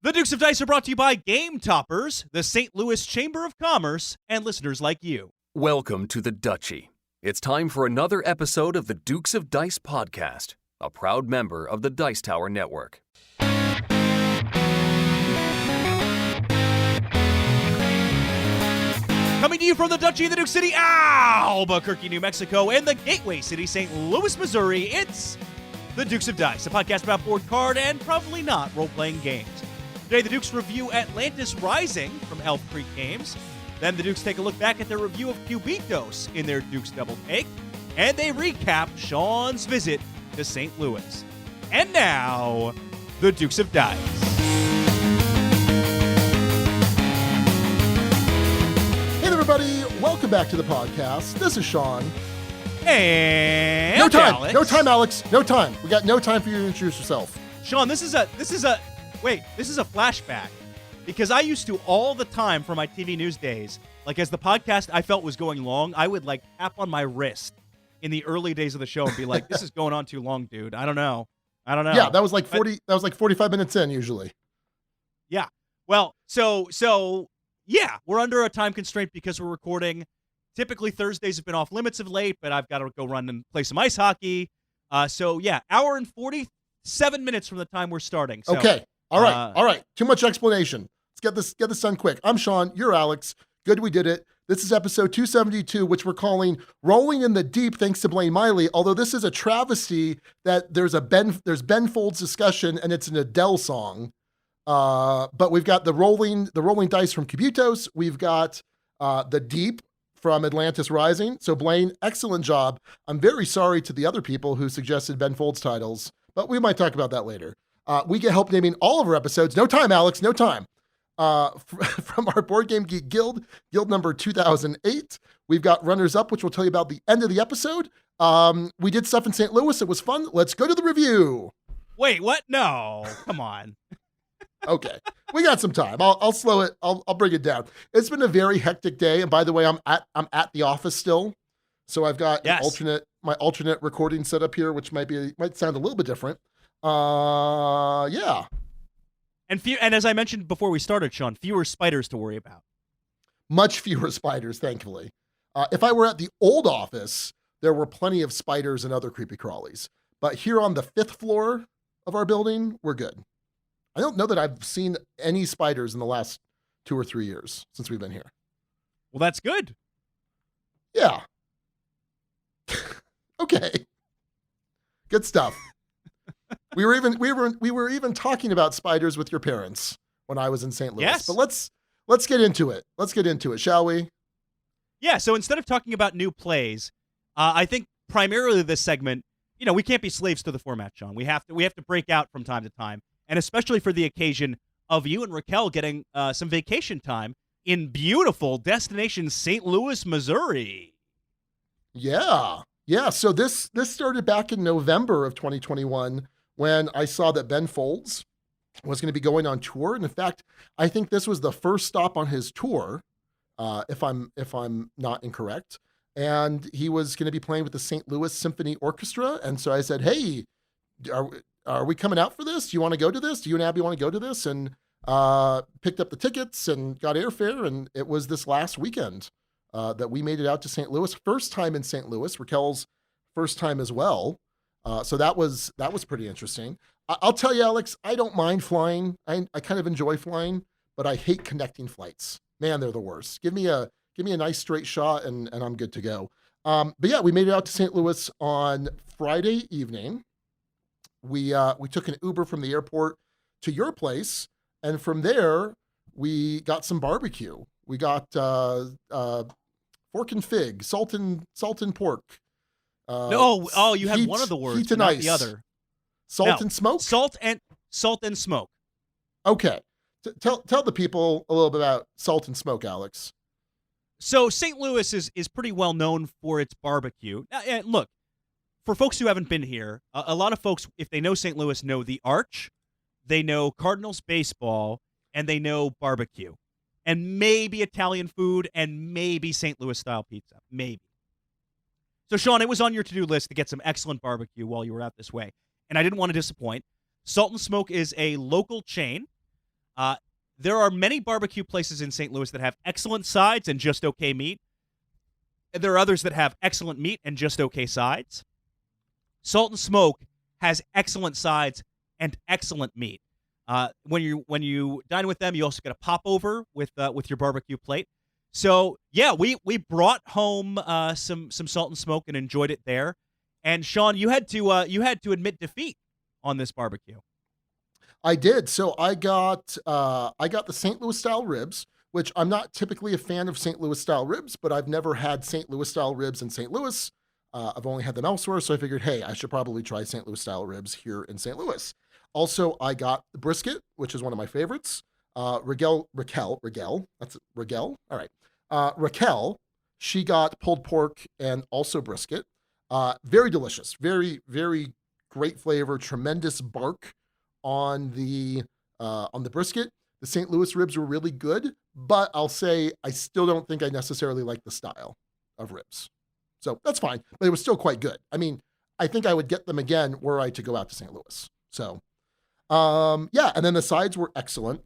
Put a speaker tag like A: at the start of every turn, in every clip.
A: The Dukes of Dice are brought to you by Game Toppers, the St. Louis Chamber of Commerce, and listeners like you.
B: Welcome to the Duchy. It's time for another episode of the Dukes of Dice podcast, a proud member of the Dice Tower Network.
A: Coming to you from the Duchy of the Duke City, Albuquerque, New Mexico, and the Gateway City, St. Louis, Missouri, it's the Dukes of Dice, a podcast about board card and probably not role-playing games. Today, the Dukes review Atlantis Rising from Elf Creek Games. Then the Dukes take a look back at their review of Cubitos in their Dukes Double Take. And they recap Sean's visit to St. Louis. And now, the Dukes of Dice.
C: Hey everybody, welcome back to the podcast. This is Sean.
A: And
C: No time,
A: Alex.
C: no time, Alex. No time. We got no time for you to introduce yourself.
A: Sean, this is a flashback. Because I used to all the time for my TV news days, like as the podcast I felt was going long, I would like tap on my wrist in the early days of the show and be like, this is going on too long, dude. I don't know.
C: Yeah, that was like 45 minutes in usually.
A: Yeah. Well, so yeah, we're under a time constraint because we're recording. Typically Thursdays have been off limits of late, but I've got to go run and play some ice hockey. So yeah, hour and 47 minutes from the time we're starting. So,
C: Okay. All right. Too much explanation. Let's get this done quick. I'm Sean. You're Alex. Good we did it. This is episode 272, which we're calling Rolling in the Deep, thanks to Blaine Miley, although this is a travesty that there's Ben Folds discussion and it's an Adele song. But we've got the rolling dice from Cubitos. We've got the Deep from Atlantis Rising. So Blaine, excellent job. I'm very sorry to the other people who suggested Ben Folds titles, but we might talk about that later. We get help naming all of our episodes. No time, Alex, no time. From our Board Game Geek Guild number 2008. We've got runners-up, which we'll tell you about the end of the episode. We did stuff in St. Louis. It was fun. Let's go to the review.
A: Wait, what? No, come on.
C: Okay, we got some time. I'll slow it. I'll bring it down. It's been a very hectic day, and by the way, I'm at the office still, so I've got my alternate recording setup here, which might sound a little bit different. Yeah.
A: And as I mentioned before we started, Sean, fewer spiders to worry about.
C: Much fewer spiders, thankfully. If I were at the old office, there were plenty of spiders and other creepy crawlies. But here on the 5th floor of our building, we're good. I don't know that I've seen any spiders in the last 2 or 3 years since we've been here.
A: Well, that's good.
C: Yeah. Okay. Good stuff. We were even talking about spiders with your parents when I was in St. Louis.
A: Yes.
C: But let's get into it. Let's get into it, shall we?
A: Yeah, so instead of talking about new plays, I think primarily this segment, we can't be slaves to the format, Sean. We have to break out from time to time, and especially for the occasion of you and Raquel getting some vacation time in beautiful destination St. Louis, Missouri.
C: Yeah. Yeah, so this started back in November of 2021 when I saw that Ben Folds was going to be going on tour. And in fact, I think this was the first stop on his tour, if I'm not incorrect. And he was going to be playing with the St. Louis Symphony Orchestra. And so I said, hey, are we coming out for this? Do you want to go to this? Do you and Abby want to go to this? And picked up the tickets and got airfare. And it was this last weekend that we made it out to St. Louis. First time in St. Louis, Raquel's first time as well. So that was pretty interesting. I'll tell you, Alex, I don't mind flying. I kind of enjoy flying, but I hate connecting flights. Man, they're the worst. Give me a nice straight shot and I'm good to go. But yeah, we made it out to St. Louis on Friday evening. We took an Uber from the airport to your place, and from there we got some barbecue. We got fork and fig, salt and pork.
A: You had one of the words, but not the other.
C: Salt and smoke?
A: Salt and smoke.
C: Okay. Tell the people a little bit about salt and smoke, Alex.
A: So St. Louis is pretty well known for its barbecue. And look, for folks who haven't been here, a lot of folks, if they know St. Louis, know the Arch, they know Cardinals baseball, and they know barbecue. And maybe Italian food, and maybe St. Louis style pizza. Maybe. So, Sean, it was on your to-do list to get some excellent barbecue while you were out this way. And I didn't want to disappoint. Salt and Smoke is a local chain. There are many barbecue places in St. Louis that have excellent sides and just okay meat. There are others that have excellent meat and just okay sides. Salt and Smoke has excellent sides and excellent meat. When you dine with them, you also get a popover with your barbecue plate. So yeah, we brought home some Salt and Smoke and enjoyed it there. And Sean, you had to admit defeat on this barbecue.
C: I did. So I got the St. Louis style ribs, which I'm not typically a fan of St. Louis style ribs, but I've never had St. Louis style ribs in St. Louis. I've only had them elsewhere, so I figured, hey, I should probably try St. Louis style ribs here in St. Louis. Also, I got the brisket, which is one of my favorites. Raquel, that's Raquel. All right. Raquel, she got pulled pork and also brisket. Very delicious. Very, very great flavor. Tremendous bark on the brisket. The St. Louis ribs were really good, but I'll say I still don't think I necessarily like the style of ribs. So that's fine, but it was still quite good. I mean, I think I would get them again were I to go out to St. Louis. So, yeah, and then the sides were excellent.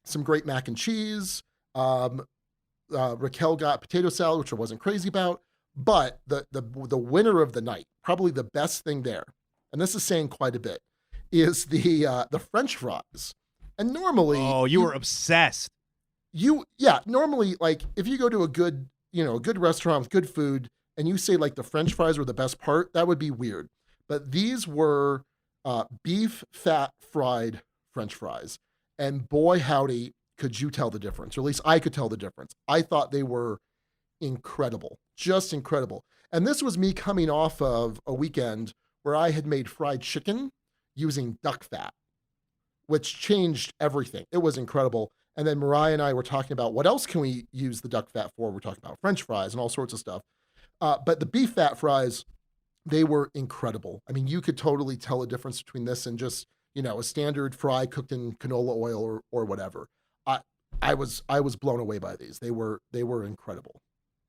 C: Some great mac and cheese. Raquel got potato salad, which I wasn't crazy about, but the winner of the night, probably the best thing there, and this is saying quite a bit, is the French fries. And normally,
A: you were obsessed.
C: Normally, like if you go to a good restaurant with good food and you say like the French fries were the best part, that would be weird. But these were beef fat fried French fries. And boy, howdy, could you tell the difference, or at least I could tell the difference. I thought they were incredible, just incredible. And this was me coming off of a weekend where I had made fried chicken using duck fat, which changed everything. It was incredible. And then Mariah and I were talking about what else can we use the duck fat for? We're talking about French fries and all sorts of stuff. But the beef fat fries, they were incredible. I mean, you could totally tell a difference between this and just, a standard fry cooked in canola oil or whatever. I was blown away by these. They were incredible.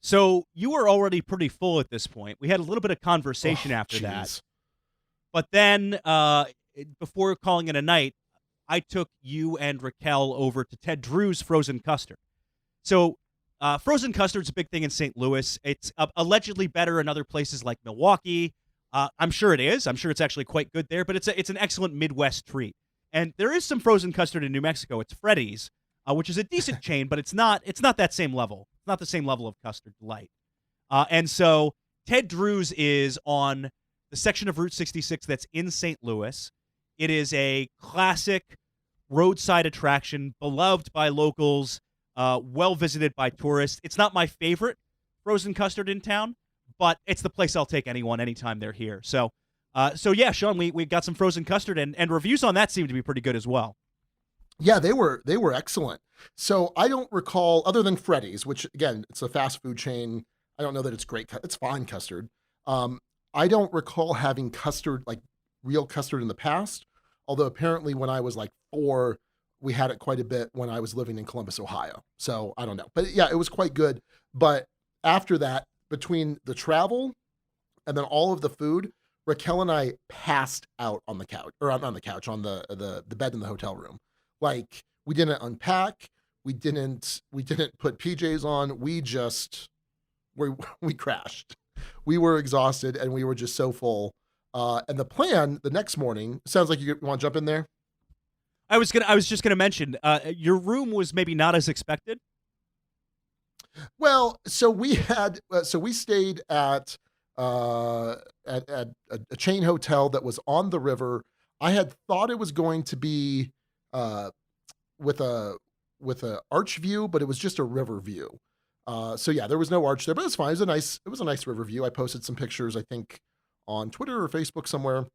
A: So you were already pretty full at this point. We had a little bit of conversation after that. But then before calling it a night, I took you and Raquel over to Ted Drew's frozen custard. So frozen custard's a big thing in St. Louis. It's allegedly better in other places like Milwaukee. I'm sure it is. I'm sure it's actually quite good there, but it's an excellent Midwest treat. And there is some frozen custard in New Mexico. It's Freddy's, which is a decent chain, but it's not that same level. It's not the same level of custard delight. And so Ted Drew's is on the section of Route 66 that's in St. Louis. It is a classic roadside attraction, beloved by locals, well visited by tourists. It's not my favorite frozen custard in town, but it's the place I'll take anyone anytime they're here. So yeah, Sean, we got some frozen custard, and reviews on that seem to be pretty good as well.
C: Yeah, they were excellent. So I don't recall, other than Freddy's, which again, it's a fast food chain. I don't know that it's great. It's fine custard. I don't recall having custard, like real custard in the past, although apparently when I was like 4, we had it quite a bit when I was living in Columbus, Ohio. So I don't know. But yeah, it was quite good. But after that, between the travel and then all of the food, Raquel and I passed out on the couch, or on the couch, on the bed in the hotel room. Like we didn't unpack, we didn't put PJs on. We crashed. We were exhausted and we were just so full. And the plan the next morning, sounds like you want to jump in there?
A: I was just gonna mention, your room was maybe not as expected.
C: Well, so we stayed at a chain hotel that was on the river. I had thought it was going to be with a arch view, but it was just a river view. So yeah, there was no arch there, but it's fine. It was a nice river view. I posted some pictures, I think, on Twitter or Facebook somewhere.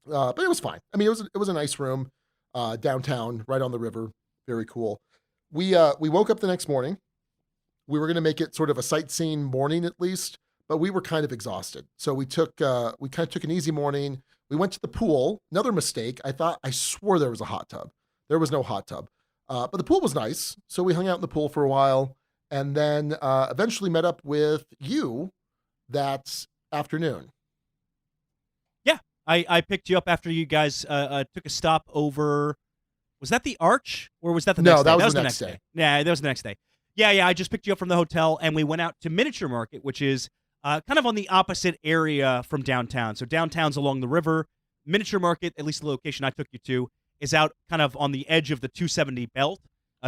C: But it was fine. I mean, it was a nice room, downtown, right on the river. Very cool. We woke up the next morning. We were going to make it sort of a sightseeing morning at least, but we were kind of exhausted. So we kind of took an easy morning. We went to the pool. Another mistake. I swore there was a hot tub. There was no hot tub. But the pool was nice. So we hung out in the pool for a while and then eventually met up with you that afternoon.
A: Yeah, I picked you up after you guys took a stop over Was that the Arch, or was that the
C: No,
A: next day?
C: that was the next day.
A: Yeah, that was the next day. Yeah, I just picked you up from the hotel, and we went out to Miniature Market, which is kind of on the opposite area from downtown. So downtown's along the river. Miniature Market, at least the location I took you to, is out kind of on the edge of the 270 belt,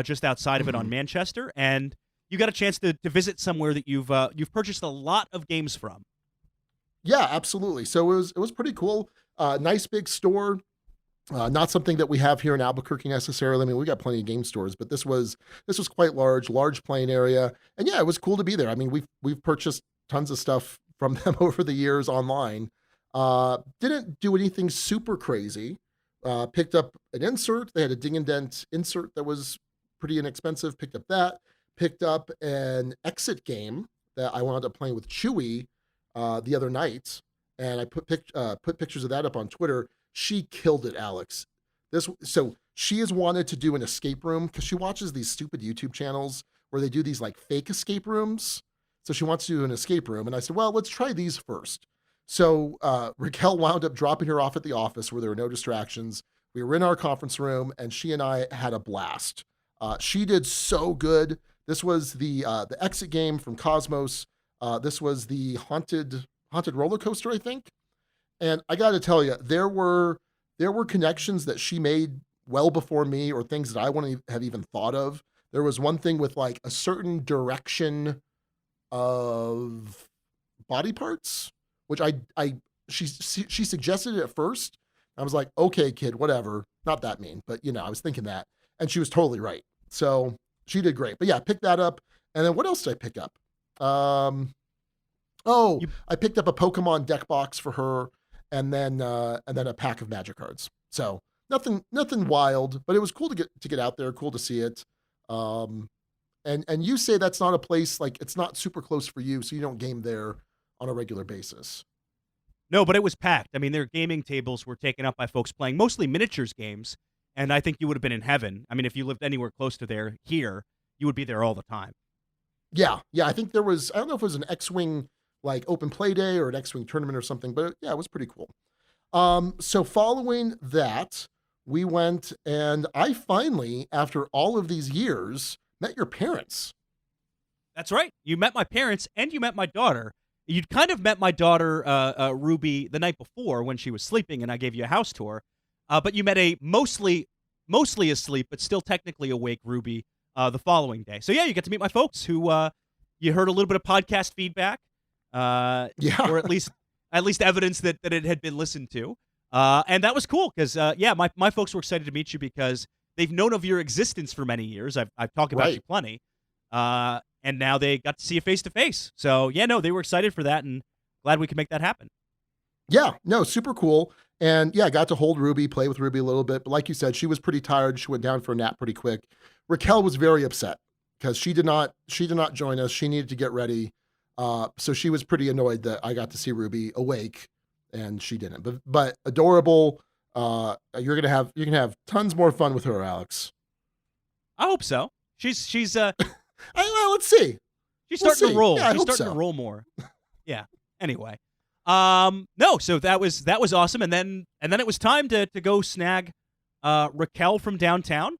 A: just outside of it on Manchester. And you got a chance to visit somewhere that you've purchased a lot of games from.
C: Yeah, absolutely. So it was pretty cool. Nice big store. Not something that we have here in Albuquerque necessarily. I mean, we got plenty of game stores, but this was quite large playing area, and yeah, it was cool to be there. I mean, we've purchased tons of stuff from them over the years online. Didn't do anything super crazy. Picked up an insert. They had a ding and dent insert that was pretty inexpensive. Picked up that. Picked up an exit game that I wound up playing with Chewy the other night, and I put pictures of that up on Twitter. She killed it, Alex. So she has wanted to do an escape room because she watches these stupid YouTube channels where they do these like fake escape rooms. So she wants to do an escape room. And I said, well, let's try these first. So Raquel wound up dropping her off at the office where there were no distractions. We were in our conference room and she and I had a blast. She did so good. This was the exit game from Cosmos. This was the haunted roller coaster, I think. And I got to tell you, there were connections that she made well before me, or things that I wouldn't have even thought of. There was one thing with like a certain direction of body parts, which she suggested it at first. I was like, okay, kid, whatever. Not that mean, but I was thinking that, and she was totally right. So she did great. But yeah, pick that up. And then what else did I pick up? I picked up a Pokemon deck box for her. And then a pack of Magic cards. So nothing wild, but it was cool to get out there, cool to see it. And you say that's not a place, like it's not super close for you, so you don't game there on a regular basis.
A: No, but it was packed. I mean, their gaming tables were taken up by folks playing mostly miniatures games, and I think you would have been in heaven. I mean, if you lived anywhere close to here, you would be there all the time.
C: Yeah. I think there was, I don't know if it was an X-Wing like open play day or an X-Wing tournament or something, but yeah, it was pretty cool. So following that, we went and I finally, after all of these years, met your parents.
A: That's right. You met my parents and you met my daughter. You'd kind of met my daughter, Ruby, the night before when she was sleeping and I gave you a house tour. But you met a mostly asleep, but still technically awake Ruby the following day. So yeah, you get to meet my folks who you heard a little bit of podcast feedback. Or at least evidence that it had been listened to. And that was cool because, my folks were excited to meet you because they've known of your existence for many years. I've talked about you plenty. And now they got to see you face to face. So yeah, no, they were excited for that and glad we could make that happen.
C: Yeah, no, super cool. And yeah, I got to hold Ruby, play with Ruby a little bit. But like you said, she was pretty tired. She went down for a nap pretty quick. Raquel was very upset because she did not join us. She needed to get ready. So she was pretty annoyed that I got to see Ruby awake and she didn't, but adorable. You're going to have tons more fun with her, Alex.
A: I hope so. She's
C: well, let's see.
A: She's starting to roll.
C: Yeah,
A: she's starting to roll more. Yeah. Anyway. No, so that was awesome. And then it was time to go snag, Raquel from downtown.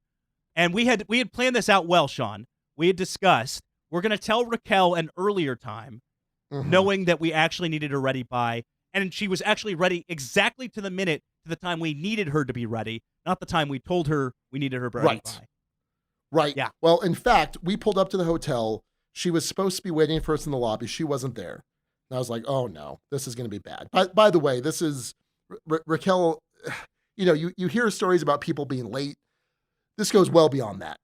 A: And we had planned this out well, Sean. We had discussed, we're going to tell Raquel an earlier time, knowing that we actually needed her ready by, and she was actually ready exactly to the minute, to the time we needed her to be ready, not the time we told her we needed her ready by.
C: Right.
A: Yeah.
C: Well, in fact, we pulled up to the hotel. She was supposed to be waiting for us in the lobby. She wasn't there. And I was like, oh no, this is going to be bad. By the way, this is Raquel. You hear stories about people being late. This goes well beyond that.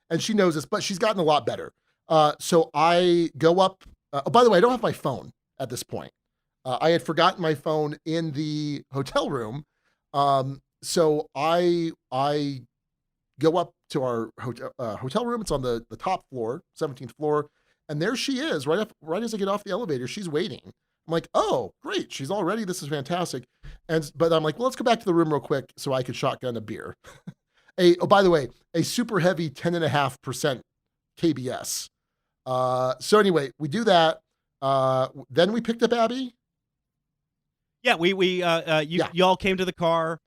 C: And she knows this, but she's gotten a lot better. So I go up. By the way, I don't have my phone at this point. I had forgotten my phone in the hotel room. So I go up to our hotel room. It's on the top floor, 17th floor. And there she is, right as I get off the elevator. She's waiting. I'm like, oh, great. She's all ready. This is fantastic. But I'm like, well, let's go back to the room real quick so I could shotgun a beer. By the way, a super heavy 10.5% KBS. So anyway, we do that. Then we picked up Abby.
A: Yeah, you all came to the car.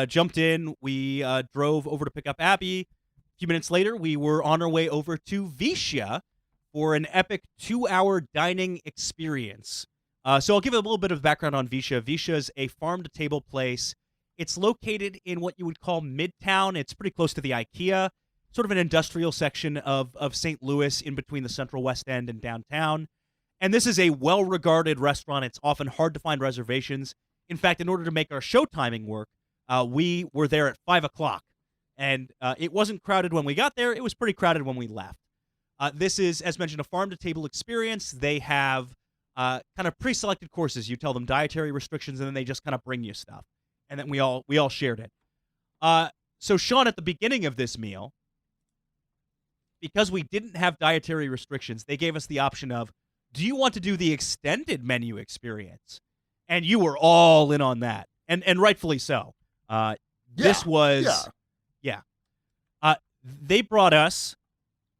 A: jumped in. We drove over to pick up Abby. A few minutes later, we were on our way over to Vicia for an epic 2-hour dining experience. So I'll give a little bit of background on Vicia. Vicia is a farm-to-table place. It's located in what you would call Midtown. It's pretty close to the IKEA, sort of an industrial section of St. Louis in between the Central West End and downtown. And this is a well-regarded restaurant. It's often hard to find reservations. In fact, in order to make our show timing work, we were there at 5 o'clock. And it wasn't crowded when we got there. It was pretty crowded when we left. This is, as mentioned, a farm-to-table experience. They have kind of pre-selected courses. You tell them dietary restrictions, and then they just kind of bring you stuff. And then we all shared it. So Sean, at the beginning of this meal, because we didn't have dietary restrictions, they gave us the option of, do you want to do the extended menu experience? And you were all in on that, and rightfully so. This was, they brought us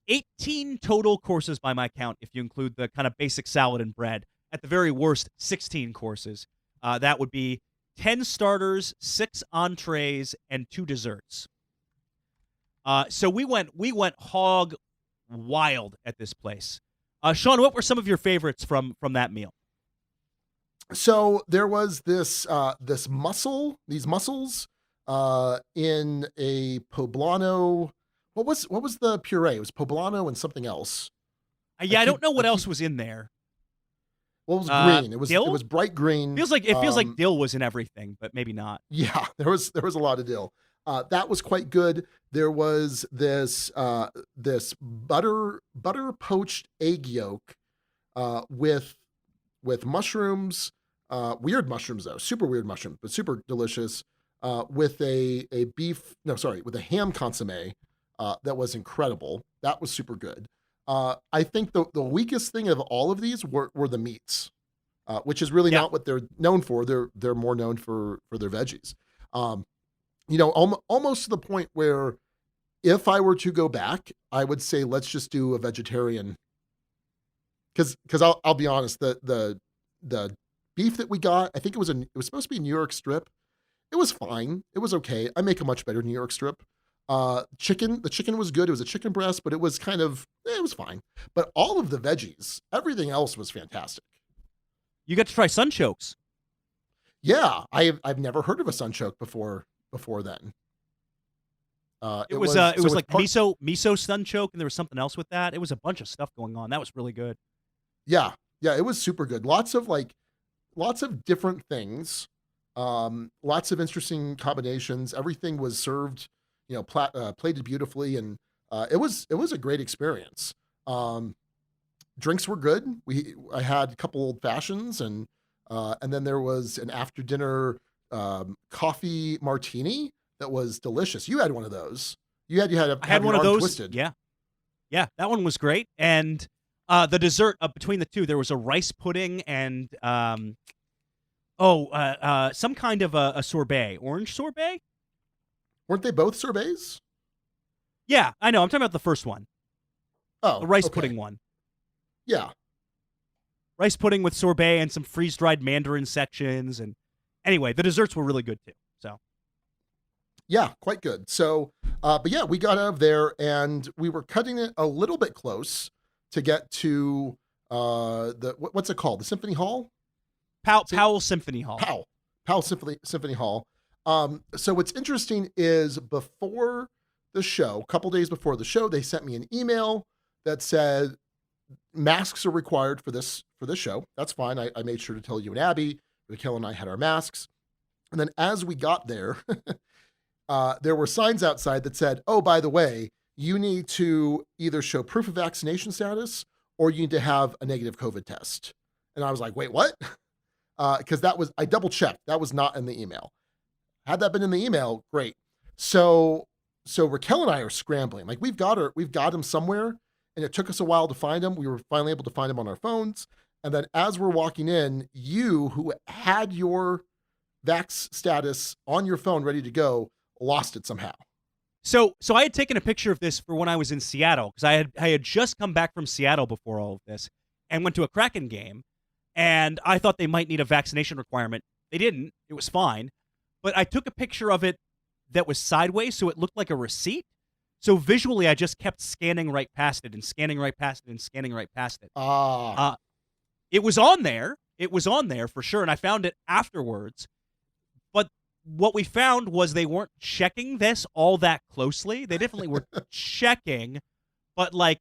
A: 18 total courses by my count, if you include the kind of basic salad and bread. At the very worst, 16 courses. That would be 10 starters, 6 entrees, and 2 desserts. So we went hog wild at this place. Sean, what were some of your favorites from that meal?
C: So there was these mussels in a poblano. What was the puree? It was poblano and something else.
A: I don't know what else was in there.
C: Well, it was green.
A: Dill?
C: It was bright green.
A: Feels like dill was in everything, but maybe not.
C: Yeah, there was a lot of dill. That was quite good. There was this butter poached egg yolk with mushrooms, weird mushrooms though, super weird mushrooms, but super delicious. With a ham consomme that was incredible. That was super good. I think the weakest thing of all of these were the meats, which is really not what they're known for. They're more known for their veggies. Almost to the point where if I were to go back, I would say let's just do a vegetarian. Because I'll be honest, the beef that we got, I think it was supposed to be New York strip. It was fine. It was okay. I make a much better New York strip. The chicken was good. It was a chicken breast, but it was kind of, it was fine. But all of the veggies, everything else was fantastic.
A: You got to try sunchokes.
C: Yeah, I've never heard of a sunchoke before then.
A: It was like miso sunchoke, and there was something else with that. It was a bunch of stuff going on. That was really good.
C: Yeah, it was super good. Lots of different things. Lots of interesting combinations. Everything was served, plated beautifully, and it was a great experience. Drinks were good. I had a couple old fashions, and then there was an after dinner coffee martini that was delicious. You had one of those. I had one of those. Twisted.
A: Yeah, that one was great. And the dessert between the two, there was a rice pudding and some kind of a sorbet, orange sorbet.
C: Weren't they both sorbets?
A: Yeah, I know. I'm talking about the first one.
C: Oh,
A: the rice pudding one.
C: Yeah.
A: Rice pudding with sorbet and some freeze-dried mandarin sections. And anyway, the desserts were really good too. So.
C: Yeah, quite good. So, but yeah, we got out of there and we were cutting it a little bit close to get to what's it called? The Symphony Hall?
A: Powell Symphony Hall.
C: Powell Symphony Hall. So what's interesting is before the show, a couple days before the show, they sent me an email that said masks are required for this show. That's fine. I made sure to tell you and Abby. Raquel and I had our masks. And then as we got there, there were signs outside that said, oh, by the way, you need to either show proof of vaccination status or you need to have a negative COVID test. And I was like, wait, what? Because I double checked. That was not in the email. Had that been in the email, great. So Raquel and I are scrambling. Like we've got him somewhere, and it took us a while to find him. We were finally able to find him on our phones. And then as we're walking in, you who had your vax status on your phone ready to go, lost it somehow.
A: So I had taken a picture of this for when I was in Seattle, because I had just come back from Seattle before all of this and went to a Kraken game, and I thought they might need a vaccination requirement. They didn't. It was fine. but I took a picture of it that was sideways, so it looked like a receipt. So visually, I just kept scanning right past it and scanning right past it and scanning right past it.
C: Ah,
A: It was on there. It was on there for sure, and I found it afterwards. But what we found was they weren't checking this all that closely. They definitely were checking, but like,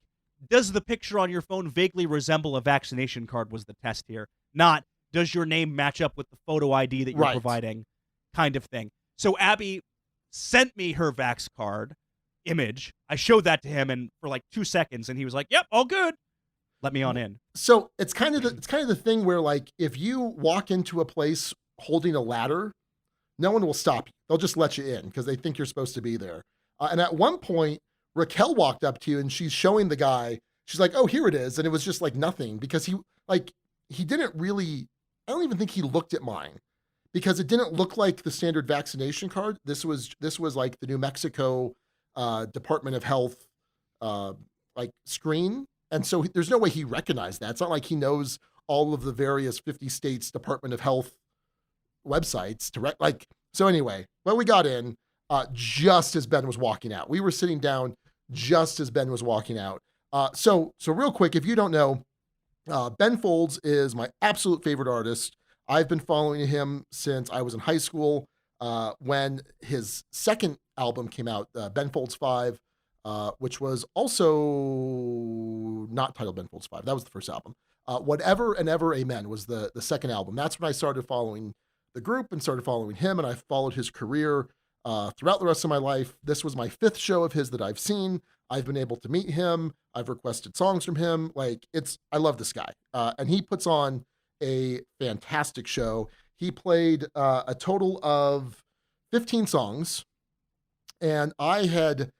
A: does the picture on your phone vaguely resemble a vaccination card was the test here. Not, does your name match up with the photo ID that you're
C: Right.
A: providing kind of thing. So Abby sent me her Vax card image. I showed that to him and for like 2 seconds, and he was like, yep, all good. Let me on in.
C: so it's kind of the thing where, like, if you walk into a place holding a ladder, no one will stop you. They'll just let you in because they think you're supposed to be there. And at one point, Raquel walked up to you and she's showing the guy. She's like, "Oh, here it is," and it was just like nothing because he didn't really. I don't even think he looked at mine because it didn't look like the standard vaccination card. This was like the New Mexico Department of Health like screen. And so there's no way he recognized that. It's not like he knows all of the various 50 states Department of Health websites to so anyway, when we got in, just as Ben was walking out, we were sitting down just as Ben was walking out. So real quick, if you don't know, Ben Folds is my absolute favorite artist. I've been following him since I was in high school. When his second album came out, Ben Folds 5, which was also not titled Ben Folds 5. That was the first album. Whatever and Ever Amen was the second album. That's when I started following the group and started following him, and I followed his career throughout the rest of my life. This was my 5th show of his that I've seen. I've been able to meet him. I've requested songs from him. I love this guy. And he puts on a fantastic show. He played a total of 15 songs, and I had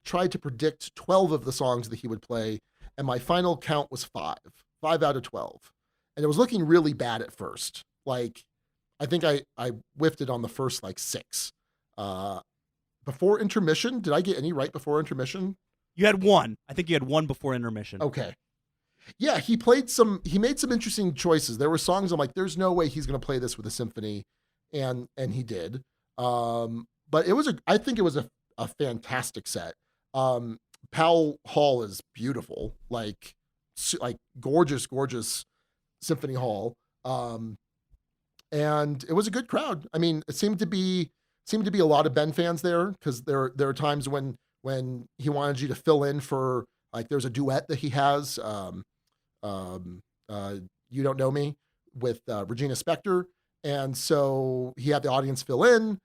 C: tried to predict 12 of the songs that he would play, and my final count was 5 out of 12. And it was looking really bad at first. I think I whiffed it on the first 6. Before intermission, did I get any right before intermission?
A: You had one. I think you had one before intermission.
C: Okay. Yeah, he made some interesting choices. There were songs I'm like, there's no way he's going to play this with a symphony, and he did. But I think it was a fantastic set. Powell Hall is beautiful, like gorgeous symphony hall. And it was a good crowd. I mean, it seemed to be a lot of Ben fans there because there are times when he wanted you to fill in for, there's a duet that he has, You Don't Know Me with Regina Spektor, and so he had the audience fill in.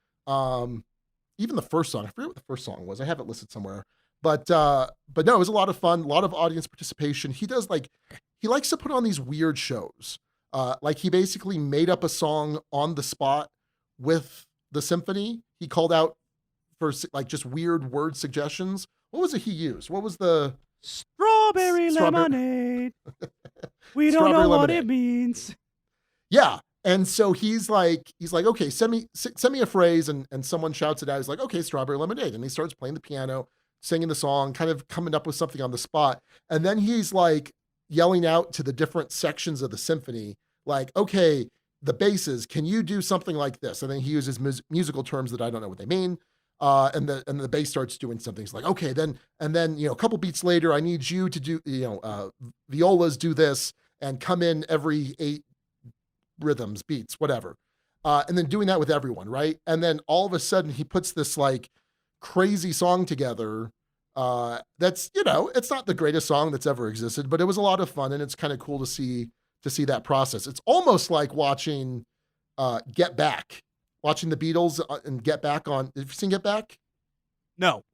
C: Even the first song, I forget what the first song was. I have it listed somewhere, but no, it was a lot of fun, a lot of audience participation. He likes to put on these weird shows. He basically made up a song on the spot with the symphony. He called out for just weird word suggestions. What was it he used? What was the
A: strawberry lemonade? We don't know what it means.
C: Yeah. And so he's like, okay, send me a phrase, and someone shouts it out. He's like, okay, strawberry lemonade. And he starts playing the piano, singing the song, kind of coming up with something on the spot. And then he's yelling out to the different sections of the symphony, okay, the basses, can you do something like this? And then he uses musical terms that I don't know what they mean. And the bass starts doing something. He's like, okay, then a couple beats later, I need you to do, violas do this and come in every 8 rhythms, beats, whatever. And then doing that with everyone, right? And then all of a sudden he puts this crazy song together. That's, it's not the greatest song that's ever existed, but it was a lot of fun, and it's kind of cool to see that process. It's almost like watching Get Back, watching the Beatles and Get Back on. Have you seen Get Back?
A: No,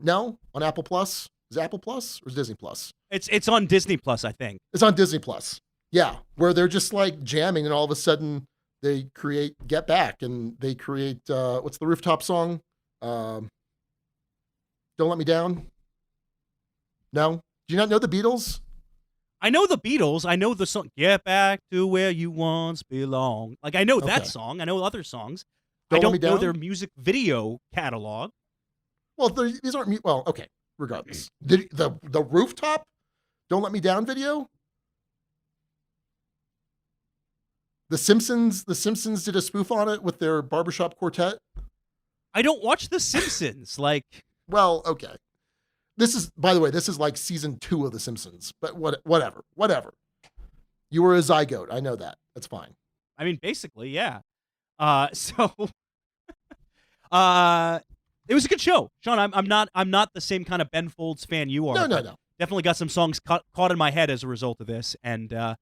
C: on Apple Plus. Is it Apple Plus or is it Disney Plus?
A: It's on Disney Plus, I think.
C: It's on Disney Plus. Yeah, where they're just jamming, and all of a sudden they create Get Back, and they create what's the rooftop song? Don't Let Me Down. No, do you not know the Beatles?
A: I know the Beatles. I know the song "Get Back to Where You Once Belong." I know that song. I know other songs. I don't know their music video catalog.
C: Well, these aren't. Well, okay. Regardless, the rooftop "Don't Let Me Down" video. The Simpsons did a spoof on it with their barbershop quartet.
A: I don't watch The Simpsons. Like,
C: Well, okay. This is, by the way, this is like season 2 of The Simpsons, but whatever. You were a zygote. I know that. That's fine.
A: I mean, basically, yeah. So, it was a good show, Sean. I'm not the same kind of Ben Folds fan you are.
C: No.
A: Definitely got some songs caught in my head as a result of this, and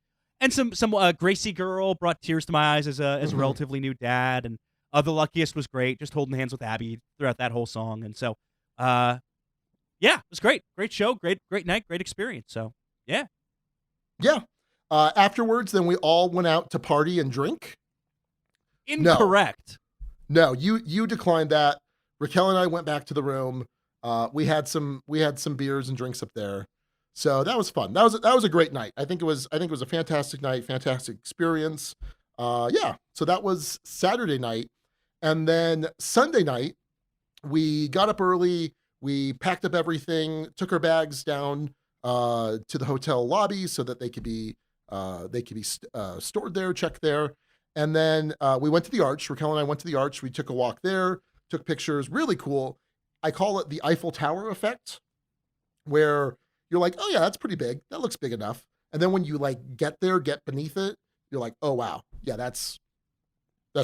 A: some Gracie Girl brought tears to my eyes as a relatively new dad, and The Luckiest was great, just holding hands with Abby throughout that whole song, and so, yeah, it was great show, great night, great experience. So, yeah.
C: Afterwards, then we all went out to party and drink.
A: Incorrect.
C: No, you declined that. Raquel and I went back to the room. We had some beers and drinks up there, so that was fun. That was a great night. I think it was a fantastic night, fantastic experience. So that was Saturday night, and then Sunday night we got up early. We packed up everything, took our bags down to the hotel lobby so that they could be stored there, checked there, and then we went to the Arch. Raquel and I went to the Arch. We took a walk there, took pictures. Really cool. I call it the Eiffel Tower effect, where you're like, oh yeah, that's pretty big. That looks big enough. And then when you like get beneath it, you're like, oh wow, yeah, that's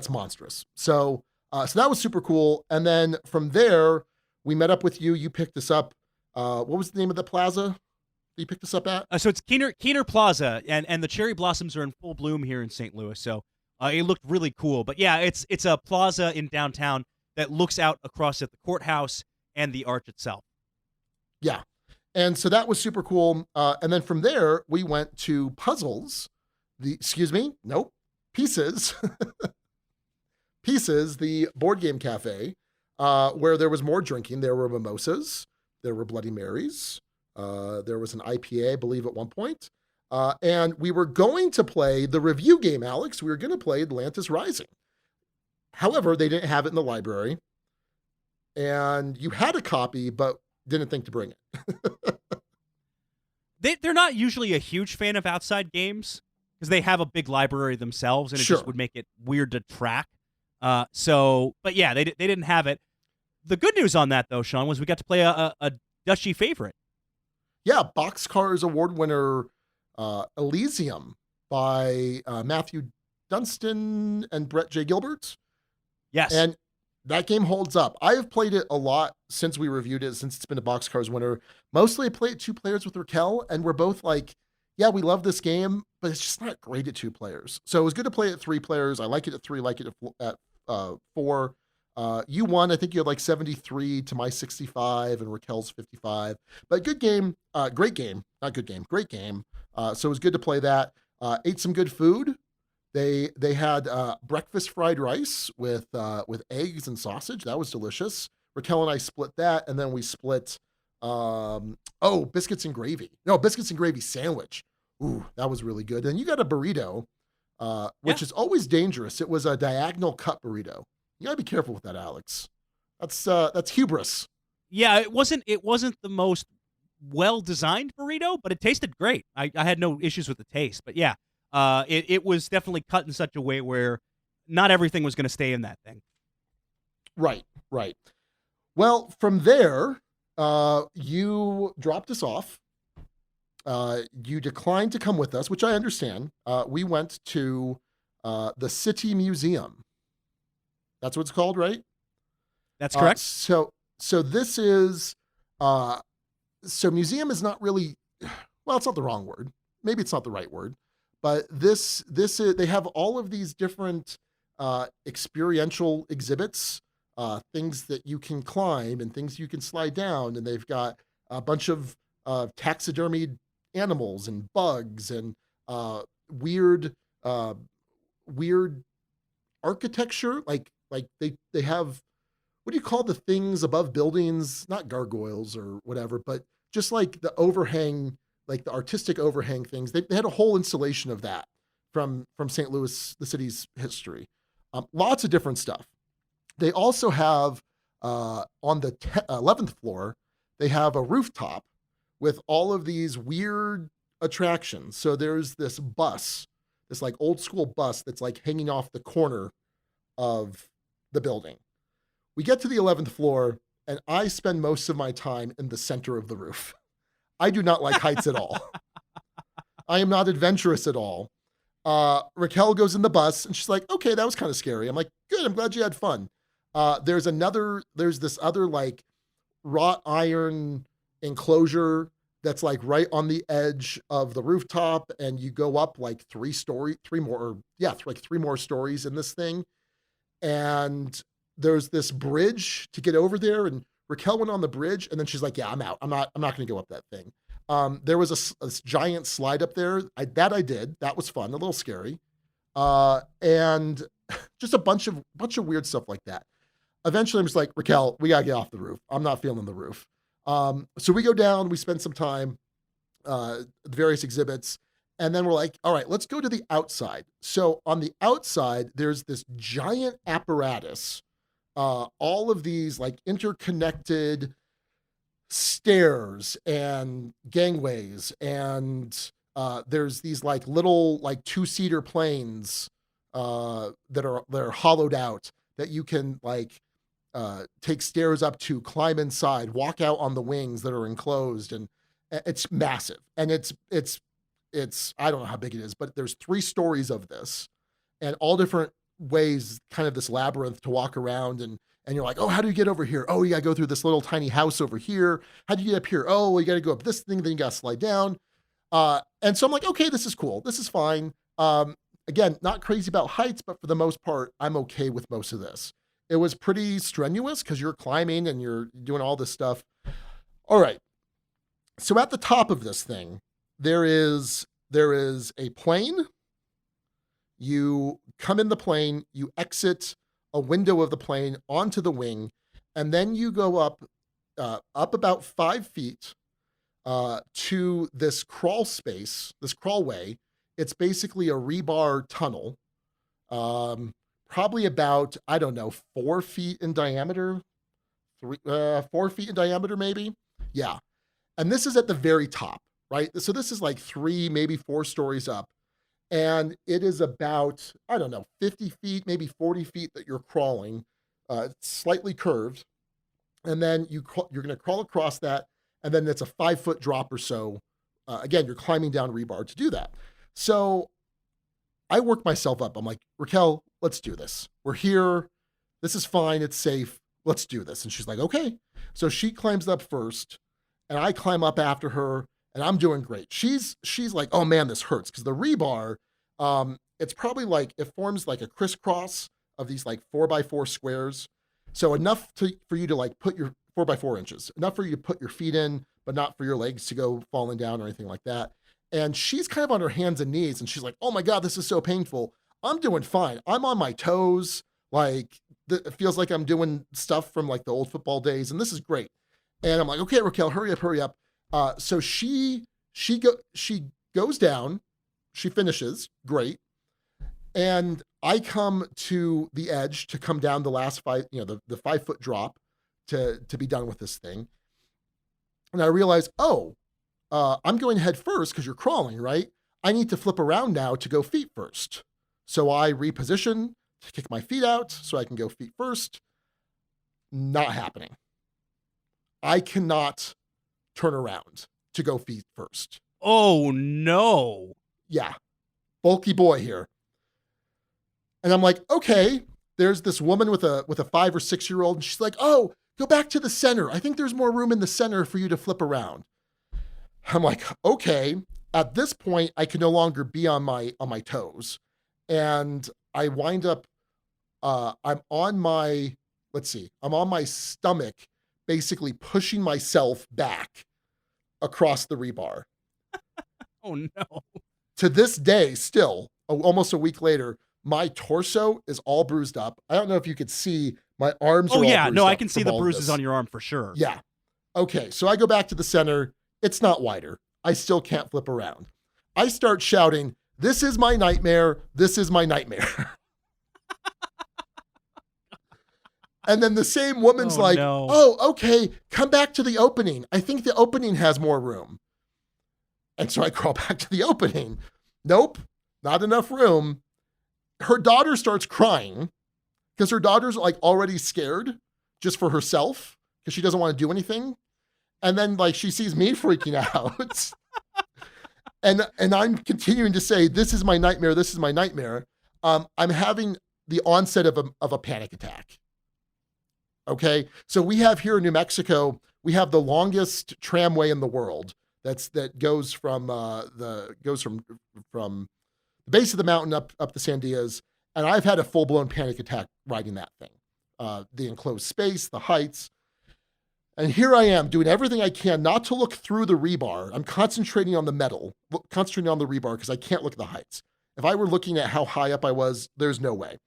C: monstrous. So that was super cool. And then from there, we met up with you. You picked us up. What was the name of the plaza that you picked us up at?
A: So it's Keener Plaza, and the cherry blossoms are in full bloom here in St. Louis. So it looked really cool. But yeah, it's a plaza in downtown that looks out across at the courthouse and the Arch itself.
C: Yeah. And so that was super cool. And then from there, we went to Pieces, the board game cafe, where there was more drinking. There were mimosas, there were Bloody Marys, there was an IPA, I believe, at one point. And we were going to play the review game, Alex. We were going to play Atlantis Rising. However, they didn't have it in the library. And you had a copy, but didn't think to bring it.
A: They're not usually a huge fan of outside games because they have a big library themselves, and it just would make it weird to track. But yeah, they didn't have it. The good news on that, though, Sean, was we got to play a Dutchy favorite.
C: Yeah, Boxcars Award winner Elysium by Matthew Dunstan and Brett J. Gilbert.
A: Yes.
C: And that game holds up. I have played it a lot since we reviewed it, since it's been a Boxcars winner. Mostly I play it 2 players with Raquel, and we're both like, yeah, we love this game, but it's just not great at 2 players. So it was good to play it 3 players. I like it at 3, like it at 4. You won. I think you had like 73 to my 65 and Raquel's 55. But good game. Great game. Not good game. Great game. So it was good to play that. Ate some good food. They had breakfast fried rice with eggs and sausage. That was delicious. Raquel and I split that, and then we split biscuits and gravy. No, biscuits and gravy sandwich. Ooh, that was really good. And you got a burrito, which is always dangerous. It was a diagonal cut burrito. You gotta be careful with that, Alex. That's hubris.
A: Yeah, it wasn't the most well-designed burrito, but it tasted great. I had no issues with the taste. But yeah, it was definitely cut in such a way where not everything was going to stay in that thing.
C: Right. Well, from there, you dropped us off. You declined to come with us, which I understand. We went to the City Museum. That's what it's called, right?
A: That's correct.
C: So this is museum is not really, well, it's not the wrong word. Maybe it's not the right word, but this is, they have all of these different experiential exhibits, things that you can climb and things you can slide down, and they've got a bunch of taxidermied animals and bugs and weird architecture, like they have, what do you call the things above buildings? Not gargoyles or whatever, but just like the overhang, like the artistic overhang things. They had a whole installation of that from St. Louis, the city's history. Lots of different stuff. They also have on the 11th floor, they have a rooftop with all of these weird attractions. So there's this bus, this like old school bus that's like hanging off the corner of the building, We get to the 11th floor, and I spend most of my time in the center of the roof. I do not like heights at all. I am not adventurous at all. Raquel goes in the bus, and she's like, okay, that was kind of scary. I'm like, good, I'm glad you had fun. There's this other like wrought iron enclosure that's like right on the edge of the rooftop, and you go up like three more stories in this thing. And there's this bridge to get over there, and Raquel went on the bridge, and then she's like, yeah, I'm out. I'm not going to go up that thing. There was a giant slide up there. I did. That was fun, a little scary. And just a bunch of weird stuff like that. Eventually, I'm just like, Raquel, we gotta get off the roof. I'm not feeling the roof. So we go down, we spend some time, at the various exhibits, and then we're like, all right, let's go to the outside. So on the outside, there's this giant apparatus, all of these like interconnected stairs and gangways, and there's these like little like two-seater planes that are hollowed out that you can like take stairs up to, climb inside, walk out on the wings that are enclosed, and it's massive. And it's I don't know how big it is, but there's 3 stories of this, and all different ways, kind of this labyrinth to walk around, and you're like, oh, how do you get over here? Oh, you gotta go through this little tiny house over here. How do you get up here? Oh, well, you gotta go up this thing, then you gotta slide down. And so I'm like, okay, this is cool. This is fine. Again, not crazy about heights, but for the most part, I'm okay with most of this. It was pretty strenuous because you're climbing and you're doing all this stuff. All right. So at the top of this thing, there is a plane. You come in the plane, you exit a window of the plane onto the wing, and then you go up about 5 feet to this crawl space, this crawlway. It's basically a rebar tunnel, probably about, I don't know, 4 feet in diameter, 4 feet in diameter, maybe. Yeah. And this is at the very top, right? So this is like 3, maybe 4 stories up. And it is about, I don't know, 50 feet, maybe 40 feet that you're crawling, slightly curved. And then you're going to crawl across that. And then it's a 5-foot drop or so. Again, you're climbing down rebar to do that. So I work myself up. I'm like, Raquel, let's do this. We're here. This is fine. It's safe. Let's do this. And she's like, okay. So she climbs up first, and I climb up after her, and I'm doing great. She's like, oh man, this hurts. Because the rebar, it's probably like, it forms like a crisscross of these like 4x4 squares. So enough for you to like put your 4x4 inches, enough for you to put your feet in, but not for your legs to go falling down or anything like that. And she's kind of on her hands and knees, and she's like, oh my God, this is so painful. I'm doing fine. I'm on my toes. Like, it feels like I'm doing stuff from like the old football days, and this is great. And I'm like, okay, Raquel, hurry up. So she goes down, she finishes, great. And I come to the edge to come down the last 5, the 5-foot drop to be done with this thing. And I realize, I'm going head first because you're crawling, right? I need to flip around now to go feet first. So I reposition to kick my feet out so I can go feet first. Not happening. I cannot turn around to go feet first.
A: Oh no.
C: Yeah. Bulky boy here. And I'm like, okay, there's this woman with a 5 or 6 year old, and she's like, oh, go back to the center. I think there's more room in the center for you to flip around. I'm like, okay. At this point, I can no longer be on my toes. And I wind up, I'm on my stomach, basically pushing myself back across the rebar.
A: Oh no.
C: To this day, still, almost a week later, my torso is all bruised up. I don't know if you could see my arms.
A: Oh yeah, no, I can see the bruises on your arm for sure.
C: Yeah. Okay, so I go back to the center. It's not wider. I still can't flip around. I start shouting, this is my nightmare. This is my nightmare. And then the same woman's
A: no.
C: Oh, okay, come back to the opening. I think the opening has more room. And so I crawl back to the opening. Nope, not enough room. Her daughter starts crying because her daughter's like already scared. just for herself because she doesn't want to do anything. And then like she sees me freaking out. And I'm continuing to say, this is my nightmare. This is my nightmare. I'm having the onset of a panic attack. Okay. So we have here in New Mexico, we have the longest tramway in the world. That goes from from the base of the mountain up the Sandias. And I've had a full blown panic attack riding that thing. The enclosed space, the heights. And here I am doing everything I can not to look through the rebar. I'm concentrating on the metal, concentrating on the rebar because I can't look at the heights. If I were looking at how high up I was, there's no way.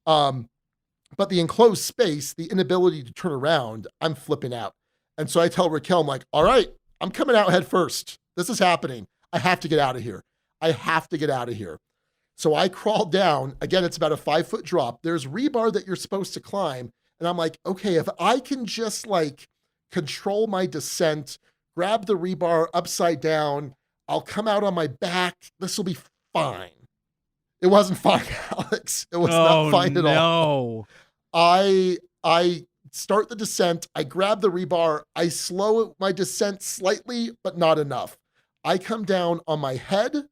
C: But the enclosed space, the inability to turn around, I'm flipping out. And so I tell Raquel, I'm like, all right, I'm coming out head first. This is happening. I have to get out of here. I have to get out of here. So I crawled down. Again, it's about a 5-foot drop. There's rebar that you're supposed to climb. And I'm like, okay, if I can just like control my descent, grab the rebar upside down, I'll come out on my back. This will be fine. It wasn't fine, Alex. It was not fine at all. I start the descent. I grab the rebar. I slow my descent slightly, but not enough. I come down on my head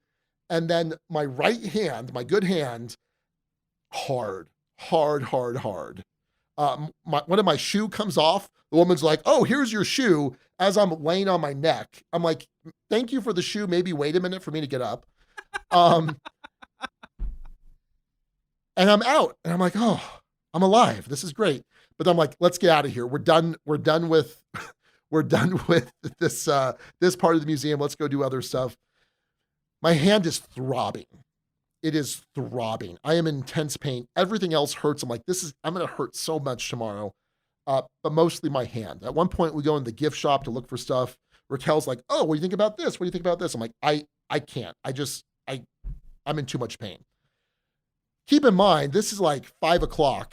C: and then my right hand, my good hand, hard. One of my shoe comes off. The woman's like, oh, here's your shoe as I'm laying on my neck. I'm like, thank you for the shoe. Maybe wait a minute for me to get up. And I'm out and I'm like, oh, I'm alive. This is great. But I'm like, let's get out of here. We're done with this part of the museum. Let's go do other stuff. My hand is throbbing. It is throbbing. I am in intense pain. Everything else hurts. I'm like, I'm going to hurt so much tomorrow. But mostly my hand. At one point we go in the gift shop to look for stuff. Raquel's like, oh, what do you think about this? What do you think about this? I'm like, I can't. I'm in too much pain. Keep in mind, this is like 5:00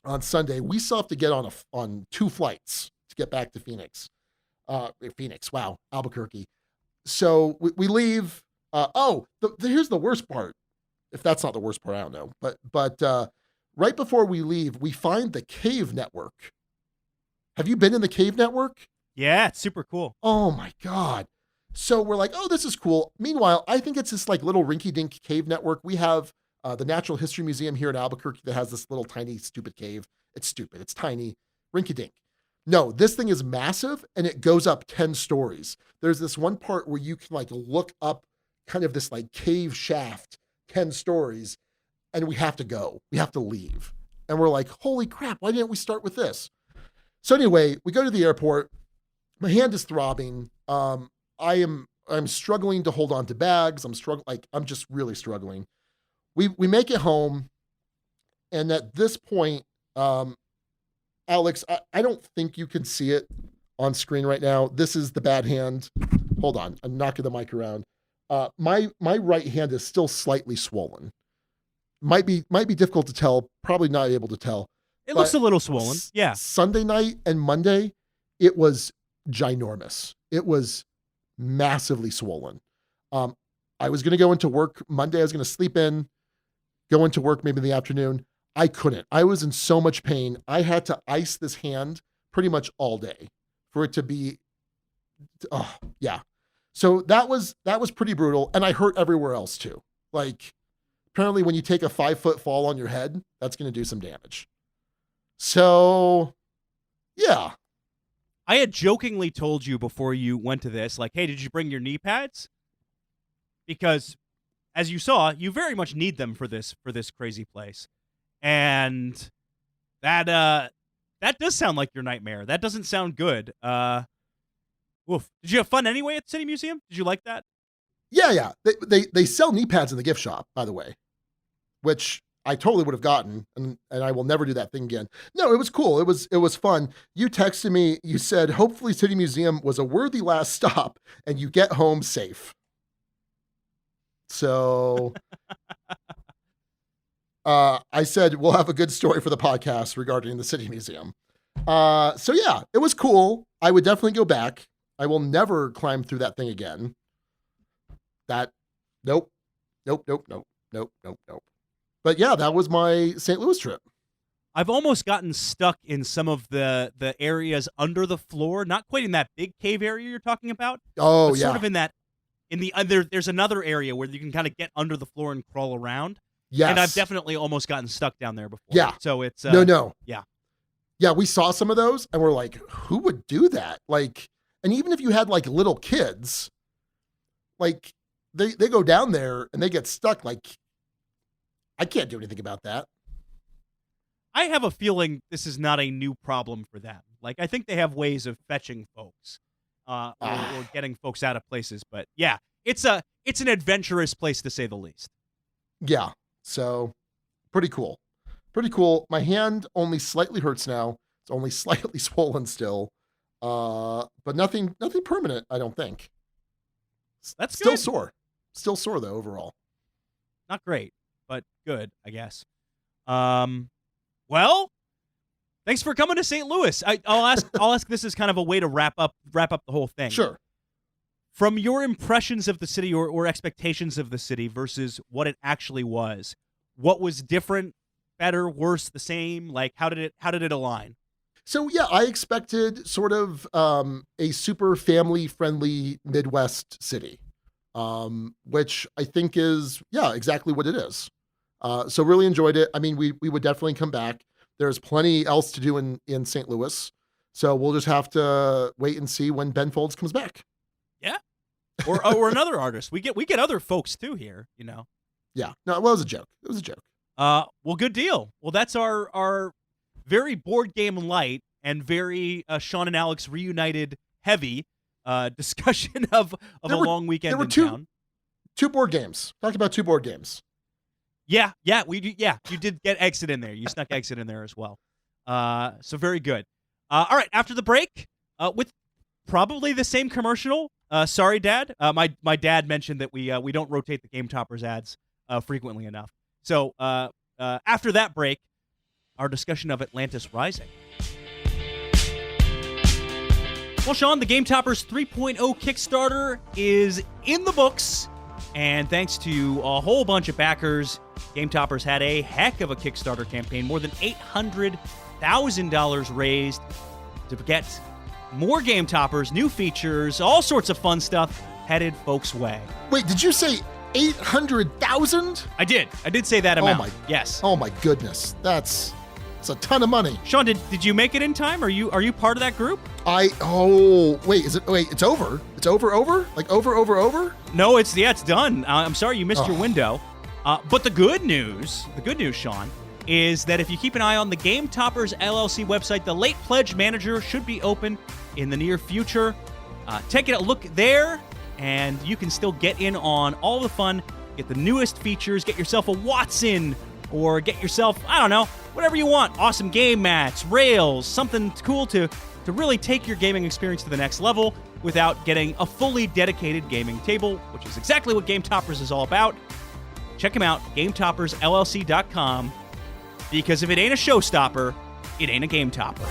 C: on Sunday. We still have to get on 2 flights to get back to Phoenix. Albuquerque. So we leave. Here's the worst part. If that's not the worst part, I don't know. But right before we leave, we find the Cave Network. Have you been in the Cave Network?
A: Yeah, it's super cool.
C: Oh my God. So we're like, oh, this is cool. Meanwhile, I think it's this like little rinky-dink cave network. We have the Natural History Museum here in Albuquerque that has this little tiny stupid cave. It's stupid. It's tiny. Rinky-dink. No, this thing is massive and it goes up 10 stories. There's this one part where you can like look up kind of this like cave shaft, 10 stories, and we have to go. We have to leave. And we're like, holy crap, why didn't we start with this? So anyway, we go to the airport. My hand is throbbing. I'm struggling to hold on to bags. I'm just really struggling. We make it home. And at this point, Alex, I don't think you can see it on screen right now. This is the bad hand. Hold on. I'm knocking the mic around. My right hand is still slightly swollen. Might be difficult to tell. Probably not able to tell.
A: It looks a little swollen. Yeah.
C: Sunday night and Monday, it was ginormous. It was massively swollen. I was going to go into work Monday. I was going to sleep in, go into work maybe in the afternoon. I couldn't. I was in so much pain. I had to ice this hand pretty much all day for it to be, yeah. So that was pretty brutal. And I hurt everywhere else too. Like apparently when you take a 5-foot fall on your head, that's going to do some damage. So yeah.
A: I had jokingly told you before you went to this, like, hey, did you bring your knee pads? Because as you saw, you very much need them for this crazy place. And that does sound like your nightmare. That doesn't sound good. Woof. Did you have fun anyway at the City Museum? Did you like that?
C: Yeah. They sell knee pads in the gift shop, by the way, which I totally would have gotten, and I will never do that thing again. No, it was cool. It was fun. You texted me. You said, hopefully City Museum was a worthy last stop, and you get home safe. So I said, we'll have a good story for the podcast regarding the City Museum. So yeah, it was cool. I would definitely go back. I will never climb through that thing again. Nope. But yeah, that was my St. Louis trip.
A: I've almost gotten stuck in some of the areas under the floor, not quite in that big cave area you're talking about,
C: Oh,
A: but
C: yeah.
A: sort of in that in the there's another area where you can kind of get under the floor and crawl around.
C: Yes.
A: And I've definitely almost gotten stuck down there before.
C: Yeah.
A: So it's
C: No.
A: Yeah.
C: Yeah, we saw some of those and we're like, who would do that? Like, and even if you had like little kids, like they go down there and they get stuck. Like, I can't do anything about that.
A: I have a feeling this is not a new problem for them. Like, I think they have ways of fetching folks, or getting folks out of places. But yeah, it's an adventurous place to say the least.
C: Yeah. So pretty cool. Pretty cool. My hand only slightly hurts now. It's only slightly swollen still. But nothing permanent, I don't think.
A: That's
C: still
A: good.
C: sore. Still sore though overall.
A: Not great, but good, I guess. Well, thanks for coming to St. Louis. I'll ask this as kind of a way to wrap up the whole thing.
C: Sure.
A: From your impressions of the city or expectations of the city versus what it actually was, what was different, better, worse, the same? Like, how did it align?
C: So yeah, I expected sort of a super family friendly Midwest city, which I think is exactly what it is. So really enjoyed it. I mean, we would definitely come back. There's plenty else to do in St. Louis, so we'll just have to wait and see when Ben Folds comes back.
A: Yeah, or another artist. We get other folks too here.
C: Yeah, no, it was a joke. It was a joke.
A: Well, good deal. Well, that's our very board game light and very Sean and Alex reunited heavy discussion of a long weekend in town.
C: Two board games. Talked about two board games.
A: Yeah, you did get Exit in there. You snuck Exit in there as well. So very good. All right, after the break, with probably the same commercial. Sorry, Dad. My dad mentioned that we don't rotate the Game Toppers ads frequently enough. So after that break, our discussion of Atlantis Rising. Well, Sean, the Game Toppers 3.0 Kickstarter is in the books, and thanks to a whole bunch of backers, Game Toppers had a heck of a Kickstarter campaign, more than $800,000 raised to get more Game Toppers, new features, all sorts of fun stuff headed folks' way.
C: Wait, did you say 800,000?
A: I did say that amount. Yes.
C: Oh my goodness. That's a ton of money.
A: Sean, did you make it in time? Are you part of that group?
C: It's over. It's over? Like over?
A: No, it's done. I'm sorry you missed your window. But the good news, Sean, is that if you keep an eye on the Game Toppers LLC website, the late pledge manager should be open in the near future. Take a look there, and you can still get in on all the fun, get the newest features, get yourself a Watson, or get yourself, I don't know, whatever you want. Awesome game mats, rails, something cool to really take your gaming experience to the next level without getting a fully dedicated gaming table, which is exactly what Game Toppers is all about. Check them out, GameToppersLLC.com, because if it ain't a showstopper, it ain't a Game Topper.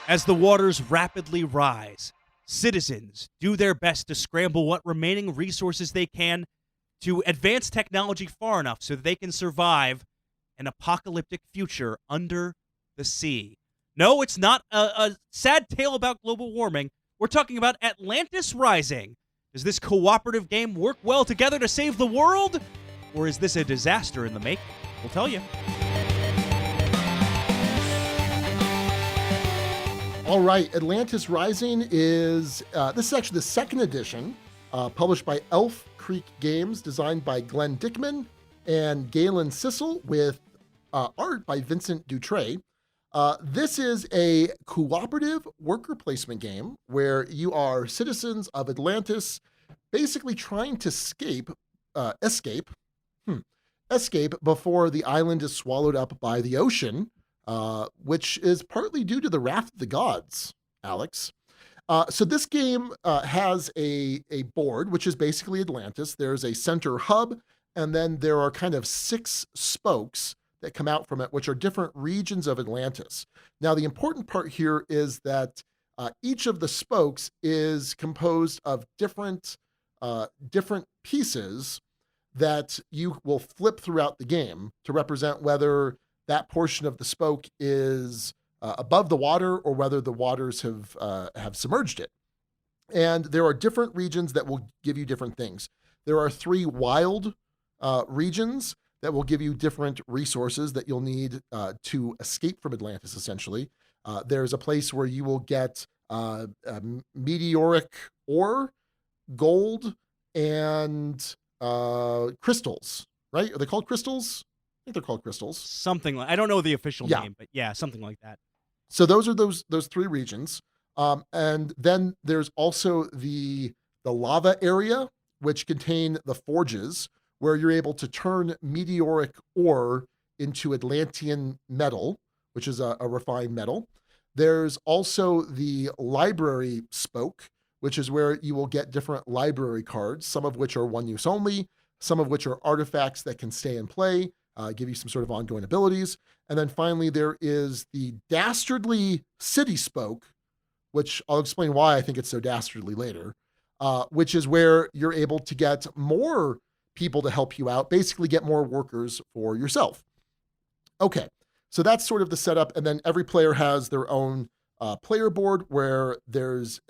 A: As the waters rapidly rise, citizens do their best to scramble what remaining resources they can to advance technology far enough so that they can survive an apocalyptic future under the sea. No, it's not a sad tale about global warming. We're talking about Atlantis Rising. Does this cooperative game work well together to save the world? Or is this a disaster in the making? We'll tell you.
C: All right, Atlantis Rising is, this is actually the second edition, published by Elf Creek Games, designed by Glenn Dickman and Galen Sissel, with art by Vincent Dutray. This is a cooperative worker placement game where you are citizens of Atlantis, basically trying to escape before the island is swallowed up by the ocean, which is partly due to the wrath of the gods, Alex. So this game has a board, which is basically Atlantis. There's a center hub, and then there are kind of 6 spokes that come out from it, which are different regions of Atlantis. Now, the important part here is that each of the spokes is composed of different pieces that you will flip throughout the game to represent whether that portion of the spoke is above the water or whether the waters have submerged it. And there are different regions that will give you different things. There are 3 wild regions that will give you different resources that you'll need to escape from Atlantis, essentially. There's a place where you will get meteoric ore, gold, and crystals, right? Are they called crystals? I think they're called crystals.
A: Something like, I don't know the official
C: Yeah.
A: name, but yeah, something like that.
C: So those are those 3 regions. And then there's also the lava area, which contain the forges, where you're able to turn meteoric ore into Atlantean metal, which is a refined metal. There's also the library spoke, which is where you will get different library cards, some of which are one use only, some of which are artifacts that can stay in play, give you some sort of ongoing abilities. And then finally, there is the dastardly city spoke, which I'll explain why I think it's so dastardly later, which is where you're able to get more people to help you out, basically get more workers for yourself. Okay, so that's sort of the setup. And then every player has their own player board where there's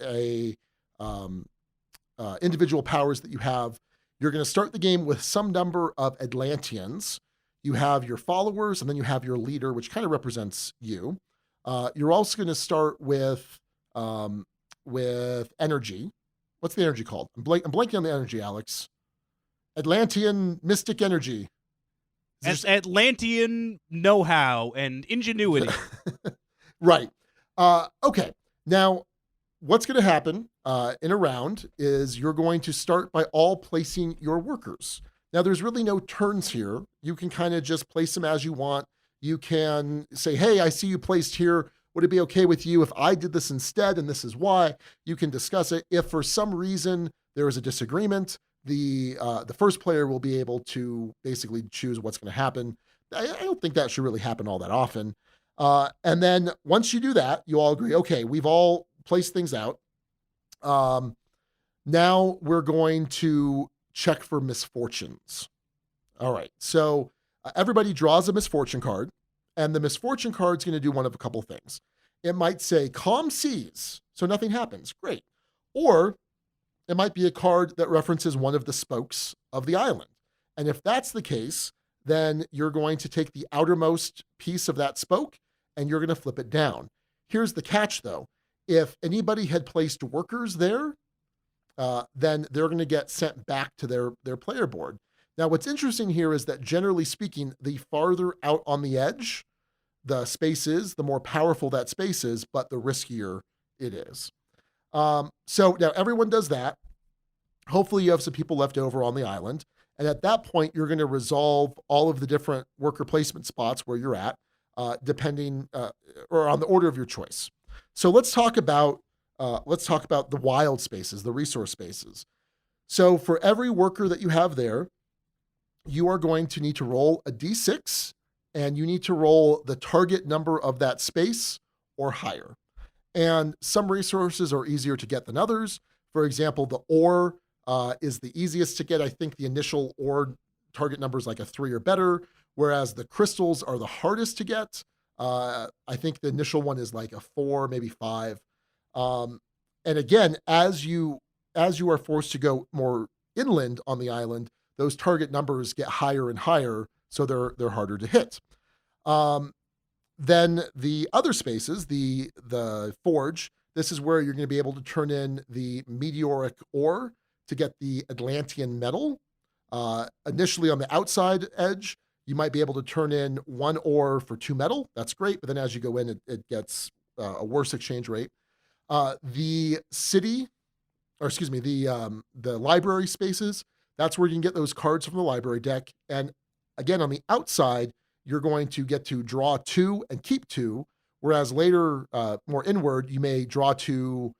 C: individual powers that you have. You're going to start the game with some number of Atlanteans. You have your followers, and then you have your leader, which kind of represents you. You're also going to start with energy. What's the energy called? I'm blanking on the energy, Alex. Atlantean mystic energy.
A: Atlantean know-how and ingenuity.
C: Right. Okay. Now, what's going to happen in a round is you're going to start by all placing your workers. Now, there's really no turns here. You can kind of just place them as you want. You can say, hey, I see you placed here. Would it be okay with you if I did this instead? And this is why. You can discuss it. If for some reason there is a disagreement, the first player will be able to basically choose what's going to happen. I don't think that should really happen all that often. And then once you do that, you all agree, okay, we've all placed things out. Now we're going to check for misfortunes. All right, so everybody draws a misfortune card, and the misfortune card's going to do one of a couple things. It might say calm seas, so nothing happens. Great. Or it might be a card that references one of the spokes of the island. And if that's the case, then you're going to take the outermost piece of that spoke and you're going to flip it down. Here's the catch, though. If anybody had placed workers there, then they're going to get sent back to their player board. Now, what's interesting here is that generally speaking, the farther out on the edge the space is, the more powerful that space is, but the riskier it is. So now everyone does that. Hopefully you have some people left over on the island. And at that point, you're going to resolve all of the different worker placement spots where you're at, depending or on the order of your choice. So let's talk about the wild spaces, the resource spaces. So for every worker that you have there, you are going to need to roll a d6, and you need to roll the target number of that space or higher. And some resources are easier to get than others. For example, the ore is the easiest to get. I think the initial ore target number is like a 3 or better, whereas the crystals are the hardest to get. I think the initial one is like a 4, maybe 5. And again, as you are forced to go more inland on the island, those target numbers get higher and higher, so they're harder to hit. Then the other spaces, the forge, this is where you're going to be able to turn in the meteoric ore to get the Atlantean metal. Initially on the outside edge, you might be able to turn in 1 ore for 2 metal. That's great, but then as you go in, it gets a worse exchange rate. The library spaces, that's where you can get those cards from the library deck. And again, on the outside, you're going to get to draw 2 and keep 2, whereas later, more inward, you may draw 2,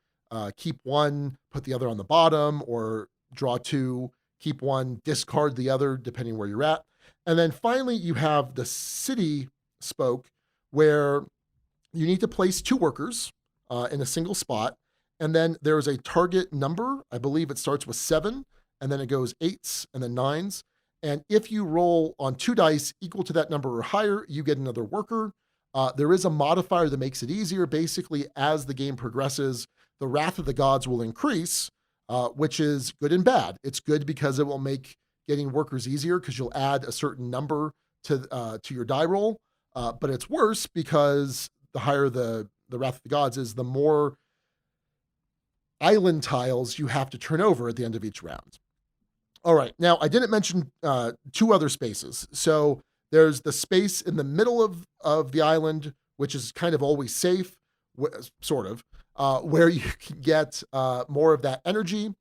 C: keep 1, put the other on the bottom, or draw 2, keep 1, discard the other, depending where you're at. And then finally, you have the city spoke, where you need to place 2 workers in a single spot. And then there's a target number. I believe it starts with 7, and then it goes 8s and then 9s. And if you roll on 2 dice equal to that number or higher, you get another worker. There is a modifier that makes it easier. Basically, as the game progresses, the wrath of the gods will increase, which is good and bad. It's good because it will make getting workers easier because you'll add a certain number to your die roll. But it's worse because the higher the wrath of the gods is, the more island tiles you have to turn over at the end of each round. All right, now I didn't mention 2 other spaces. So there's the space in the middle of the island, which is kind of always safe, sort of, where you can get more of that energy.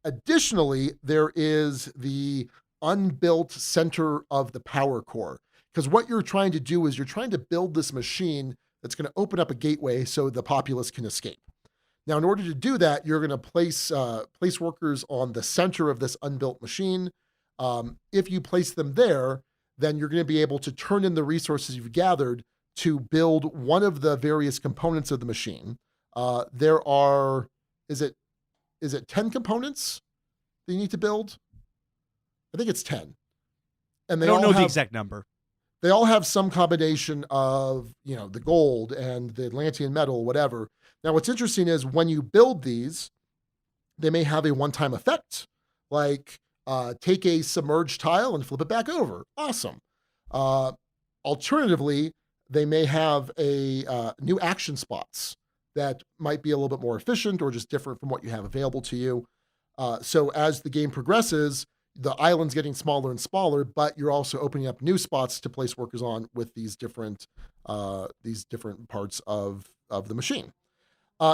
C: Additionally, there is the unbuilt center of the power core. Because what you're trying to do is you're trying to build this machine that's going to open up a gateway so the populace can escape. Now, in order to do that, you're going to place workers on the center of this unbuilt machine. If you place them there, then you're going to be able to turn in the resources you've gathered to build one of the various components of the machine. There are, is it 10 components that you need to build? I think it's 10. And
A: I don't know the exact number.
C: They all have some combination of, the gold and the Atlantean metal, whatever. Now, what's interesting is when you build these, they may have a one-time effect, like take a submerged tile and flip it back over. Awesome. Alternatively, they may have a new action spots that might be a little bit more efficient or just different from what you have available to you. So as the game progresses, the island's getting smaller and smaller, but you're also opening up new spots to place workers on with these different parts of the machine.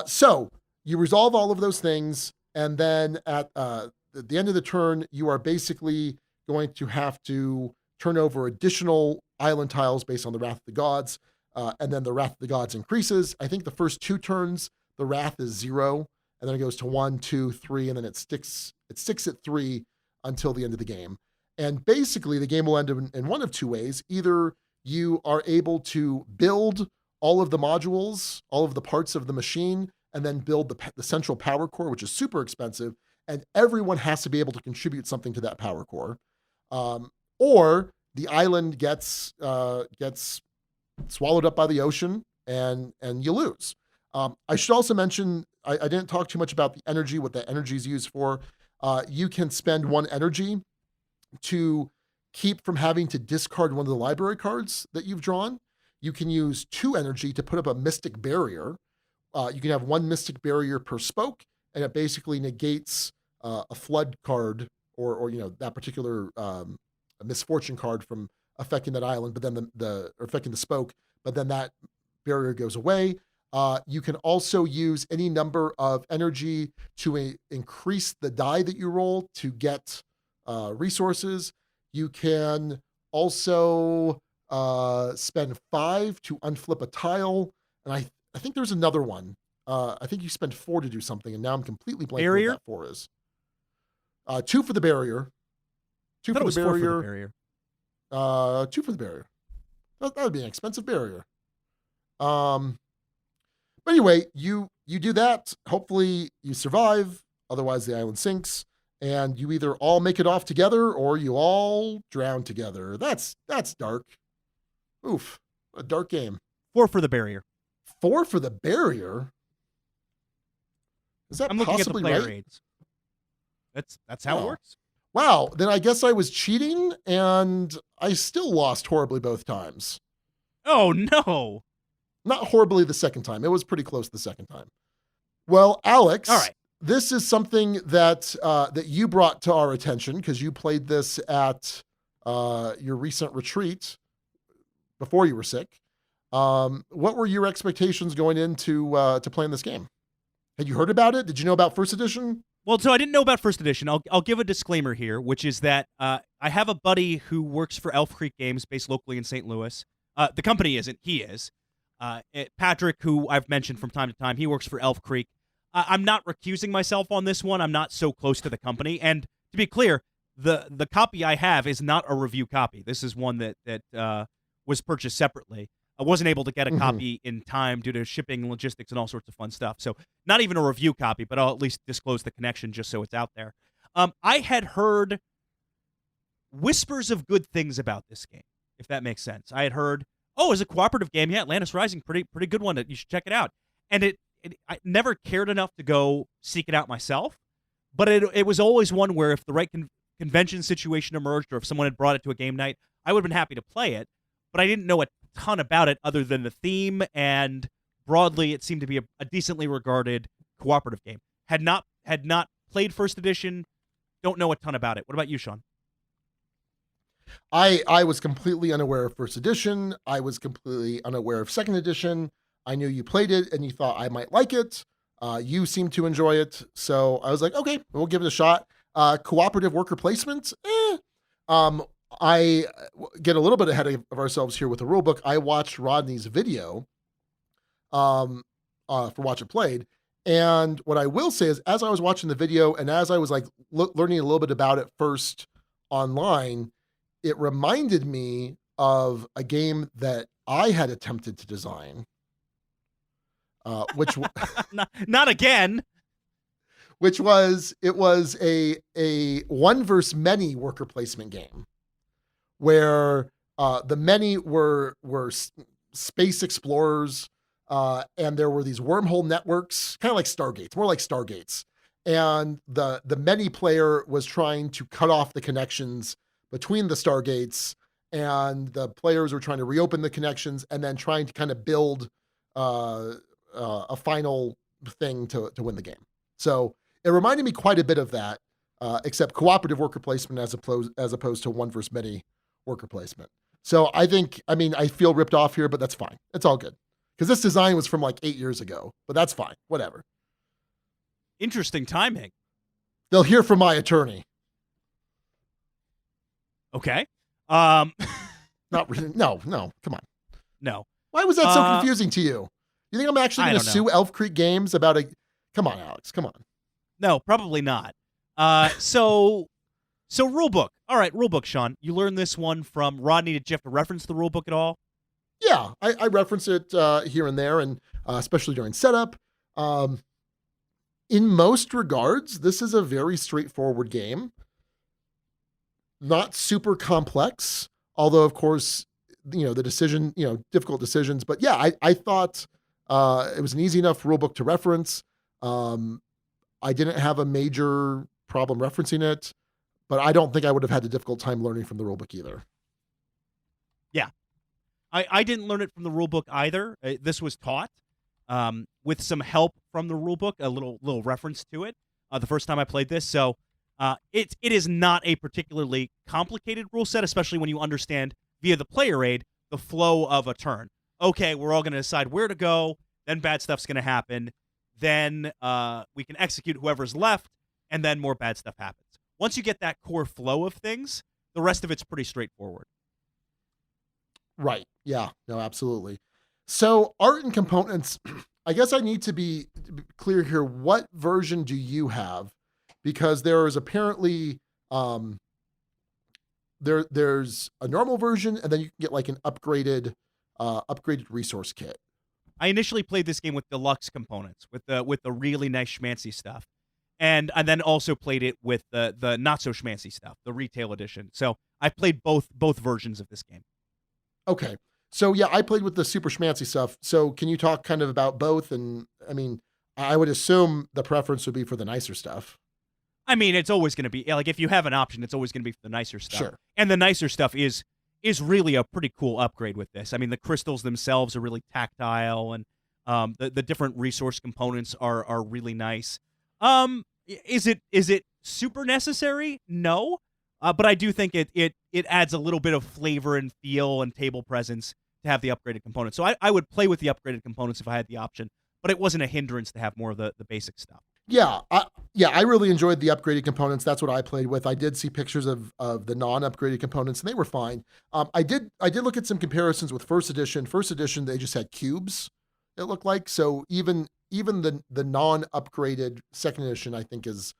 C: So you resolve all of those things, and then at the end of the turn, you are basically going to have to turn over additional island tiles based on the Wrath of the Gods, and then the Wrath of the Gods increases. I think the first 2 turns, the Wrath is 0, and then it goes to 1, 2, 3, and then it sticks at 3 until the end of the game. And basically, the game will end in one of 2 ways. Either you are able to build all of the modules, all of the parts of the machine, and then build the central power core, which is super expensive, and everyone has to be able to contribute something to that power core. Or the island gets swallowed up by the ocean, and you lose. I should also mention, I didn't talk too much about the energy, what the energy is used for. You can spend 1 energy to keep from having to discard one of the library cards that you've drawn. You can use 2 energy to put up a mystic barrier. You can have 1 mystic barrier per spoke, and it basically negates a flood card or that particular misfortune card from affecting that island, but then or affecting the spoke, but then that barrier goes away. You can also use any number of energy to increase the die that you roll to get resources. You can also spend 5 to unflip a tile. And I think there's another one. I think you spend 4 to do something, and now I'm completely blanking what that 4 is. 2 for the barrier. 2 for the barrier. 2 for the barrier. That would be an expensive barrier. But anyway, you do that. Hopefully you survive. Otherwise, the island sinks, and you either all make it off together or you all drown together. That's dark. Oof, a dark game.
A: 4 for the barrier.
C: 4 for the barrier? Is that
A: I'm looking at the
C: possibly
A: player
C: right?
A: aids. That's how it works.
C: Wow, then I guess I was cheating, and I still lost horribly both times.
A: Oh, no.
C: Not horribly the second time. It was pretty close the second time. Well, Alex,
A: all right.
C: This is something that you brought to our attention because you played this at your recent retreat before you were sick. What were your expectations going into to playing this game? Had you heard about it? Did you know about first edition?
A: Well, so I didn't know about first edition. I'll give a disclaimer here, which is that I have a buddy who works for Elf Creek Games based locally in St. Louis. The company isn't. He is. Patrick, who I've mentioned from time to time, he works for Elf Creek. I'm not recusing myself on this one. I'm not so close to the company. And to be clear, the copy I have is not a review copy. This is one that was purchased separately. I wasn't able to get a copy in time due to shipping, logistics, and all sorts of fun stuff. So not even a review copy, but I'll at least disclose the connection just so it's out there. I had heard whispers of good things about this game, if that makes sense. I had heard, oh, it's a cooperative game. Yeah, Atlantis Rising, pretty good one. You should check it out. And I never cared enough to go seek it out myself, but it was always one where if the right convention situation emerged or if someone had brought it to a game night, I would have been happy to play it, but I didn't know a ton about it other than the theme, and broadly it seemed to be a decently regarded cooperative game. Had not played first edition, don't know a ton about it. What about you, Sean?
C: I was completely unaware of first edition. I was completely unaware of second edition. I knew you played it and you thought I might like it. You seemed to enjoy it. So I was like, okay, we'll give it a shot. Cooperative worker placement. I get a little bit ahead of ourselves here with the rulebook. I watched Rodney's video for Watch It Played. And what I will say is, as I was watching the video and as I was like learning a little bit about it first online, it reminded me of a game that I had attempted to design, which
A: not again.
C: Which was a one versus many worker placement game, where the many were space explorers, and there were these wormhole networks, kind of like Stargates, more like Stargates, and the many player was trying to cut off the connections between the Stargates, and the players were trying to reopen the connections and then trying to kind of build a final thing to win the game. So it reminded me quite a bit of that, except cooperative worker placement as opposed to one versus many worker placement. So I feel ripped off here, but that's fine. It's all good. Because this design was from like 8 years ago, but that's fine. Whatever.
A: Interesting timing.
C: They'll hear from my attorney.
A: Okay.
C: Not really. No, come on.
A: No.
C: Why was that so confusing to you? You think I'm actually going to sue Elf Creek Games about a... Come on, Alex. Come on.
A: No, probably not. So rulebook. All right, rulebook, Sean. You learned this one from Rodney. Did you have to reference the rulebook at all?
C: Yeah, I reference it here and there, and especially during setup. In most regards, this is a very straightforward game. Not super complex, although, of course, the difficult decisions. But yeah, I thought it was an easy enough rulebook to reference. I didn't have a major problem referencing it, but I don't think I would have had a difficult time learning from the rulebook either.
A: Yeah. I didn't learn it from the rulebook either. This was taught with some help from the rulebook, a little reference to it the first time I played this. So it is not a particularly complicated rule set, especially when you understand via the player aid the flow of a turn. Okay, we're all going to decide where to go, then bad stuff's going to happen, then we can execute whoever's left, and then more bad stuff happens. Once you get that core flow of things, the rest of it's pretty straightforward.
C: Right. Yeah. No, absolutely. So art and components, I guess I need to be clear here. What version do you have? Because there is apparently there's a normal version, and then you can get like an upgraded resource kit.
A: I initially played this game with deluxe components, with the really nice schmancy stuff, and then also played it with the not so schmancy stuff, the retail edition. So I played both versions of this game.
C: Okay. So yeah, I played with the super schmancy stuff. So can you talk kind of about both? And I mean, I would assume the preference would be for the nicer stuff.
A: I mean, it's always going to be, like, if you have an option, it's always going to be for the nicer stuff.
C: Sure.
A: And the nicer stuff is really a pretty cool upgrade with this. I mean, the crystals themselves are really tactile, and the different resource components are really nice. Is it super necessary? No. But I do think it adds a little bit of flavor and feel and table presence to have the upgraded components. So I would play with the upgraded components if I had the option, but it wasn't a hindrance to have more of the basic stuff.
C: Yeah, I really enjoyed the upgraded components. That's what I played with. I did see pictures of the non-upgraded components, and they were fine. I did look at some comparisons with first edition. First edition, they just had cubes, it looked like. So even the non-upgraded second edition, I think, is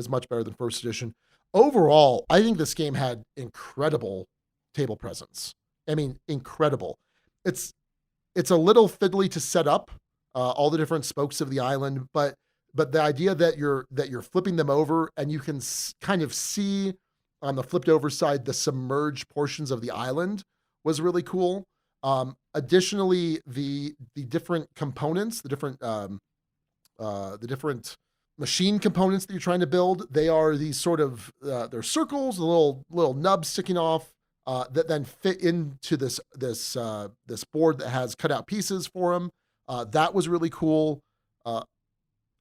C: much better than first edition. Overall, I think this game had incredible table presence. I mean, incredible. It's a little fiddly to set up all the different spokes of the island, but the idea that you're flipping them over and you can kind of see on the flipped over side, the submerged portions of the island was really cool. Additionally, the different components, the different machine components that you're trying to build, they are these sort of they're circles, little nubs sticking off that then fit into this board that has cut out pieces for them. That was really cool.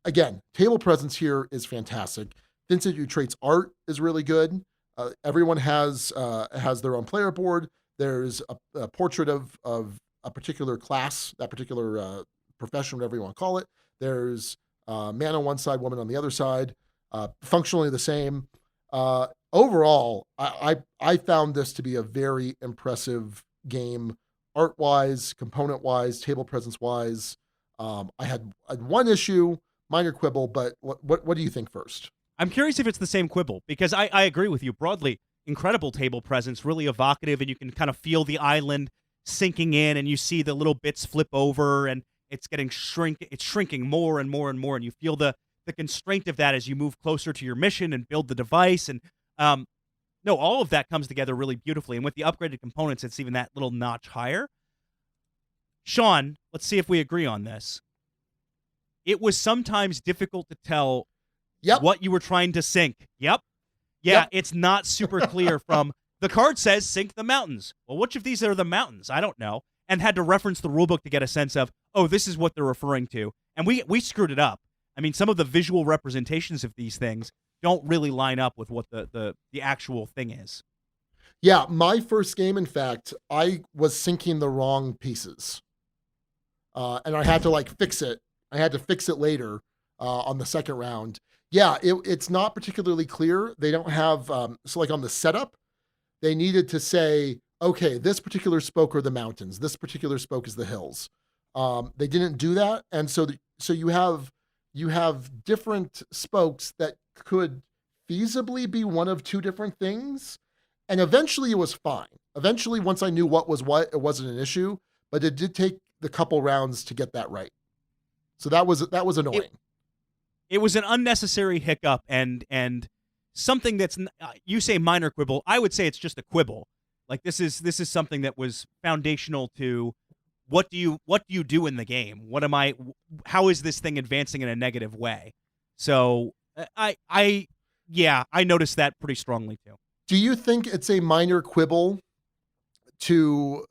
C: Again, table presence here is fantastic. Vincent Utrate's art is really good. Everyone has their own player board. There's a portrait of a particular class, that particular profession, whatever you want to call it. There's man on one side, woman on the other side, functionally the same. Overall, I found this to be a very impressive game, art-wise, component-wise, table presence-wise. I had one issue, minor quibble, but what do you think first?
A: I'm curious if it's the same quibble, because I agree with you broadly. Incredible table presence, really evocative, and you can kind of feel the island sinking in, and you see the little bits flip over, and it's shrinking more and more and more, and you feel the constraint of that as you move closer to your mission and build the device. And no, all of that comes together really beautifully, and with the upgraded components, it's even that little notch higher. Sean, let's see if we agree on this. It was sometimes difficult to tell what you were trying to sink. Yeah, it's not super clear from the card says sink the mountains. Well, which of these are the mountains? I don't know. And had to reference the rulebook to get a sense of, oh, this is what they're referring to. And we screwed it up. I mean, some of the visual representations of these things don't really line up with what the actual thing is.
C: Yeah, my first game, in fact, I was sinking the wrong pieces. And I had to fix it. I had to fix it later on the second round. Yeah, it's not particularly clear. They don't have, so on the setup, they needed to say, okay, this particular spoke are the mountains. This particular spoke is the hills. They didn't do that. And so you have different spokes that could feasibly be one of two different things. And eventually it was fine. Eventually, once I knew what was what, it wasn't an issue, but it did take the couple rounds to get that right. So that was annoying.
A: It was an unnecessary hiccup and something that's, you say minor quibble. I would say it's just a quibble. Like this is something that was foundational to what do you do in the game? How is this thing advancing in a negative way? So I noticed that pretty strongly too.
C: Do you think it's a minor quibble to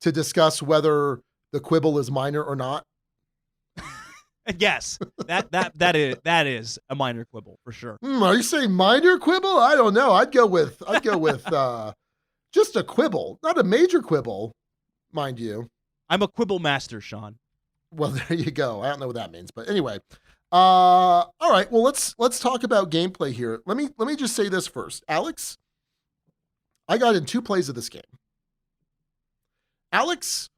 C: discuss whether the quibble is minor or not?
A: Yes, that is a minor quibble for sure.
C: Are you saying minor quibble? I don't know. I'd go with just a quibble, not a major quibble, mind you.
A: I'm a quibble master, Sean.
C: Well, there you go. I don't know what that means, but anyway. All right. Well, let's talk about gameplay here. Let me just say this first, Alex. I got in 2 plays of this game. Alex,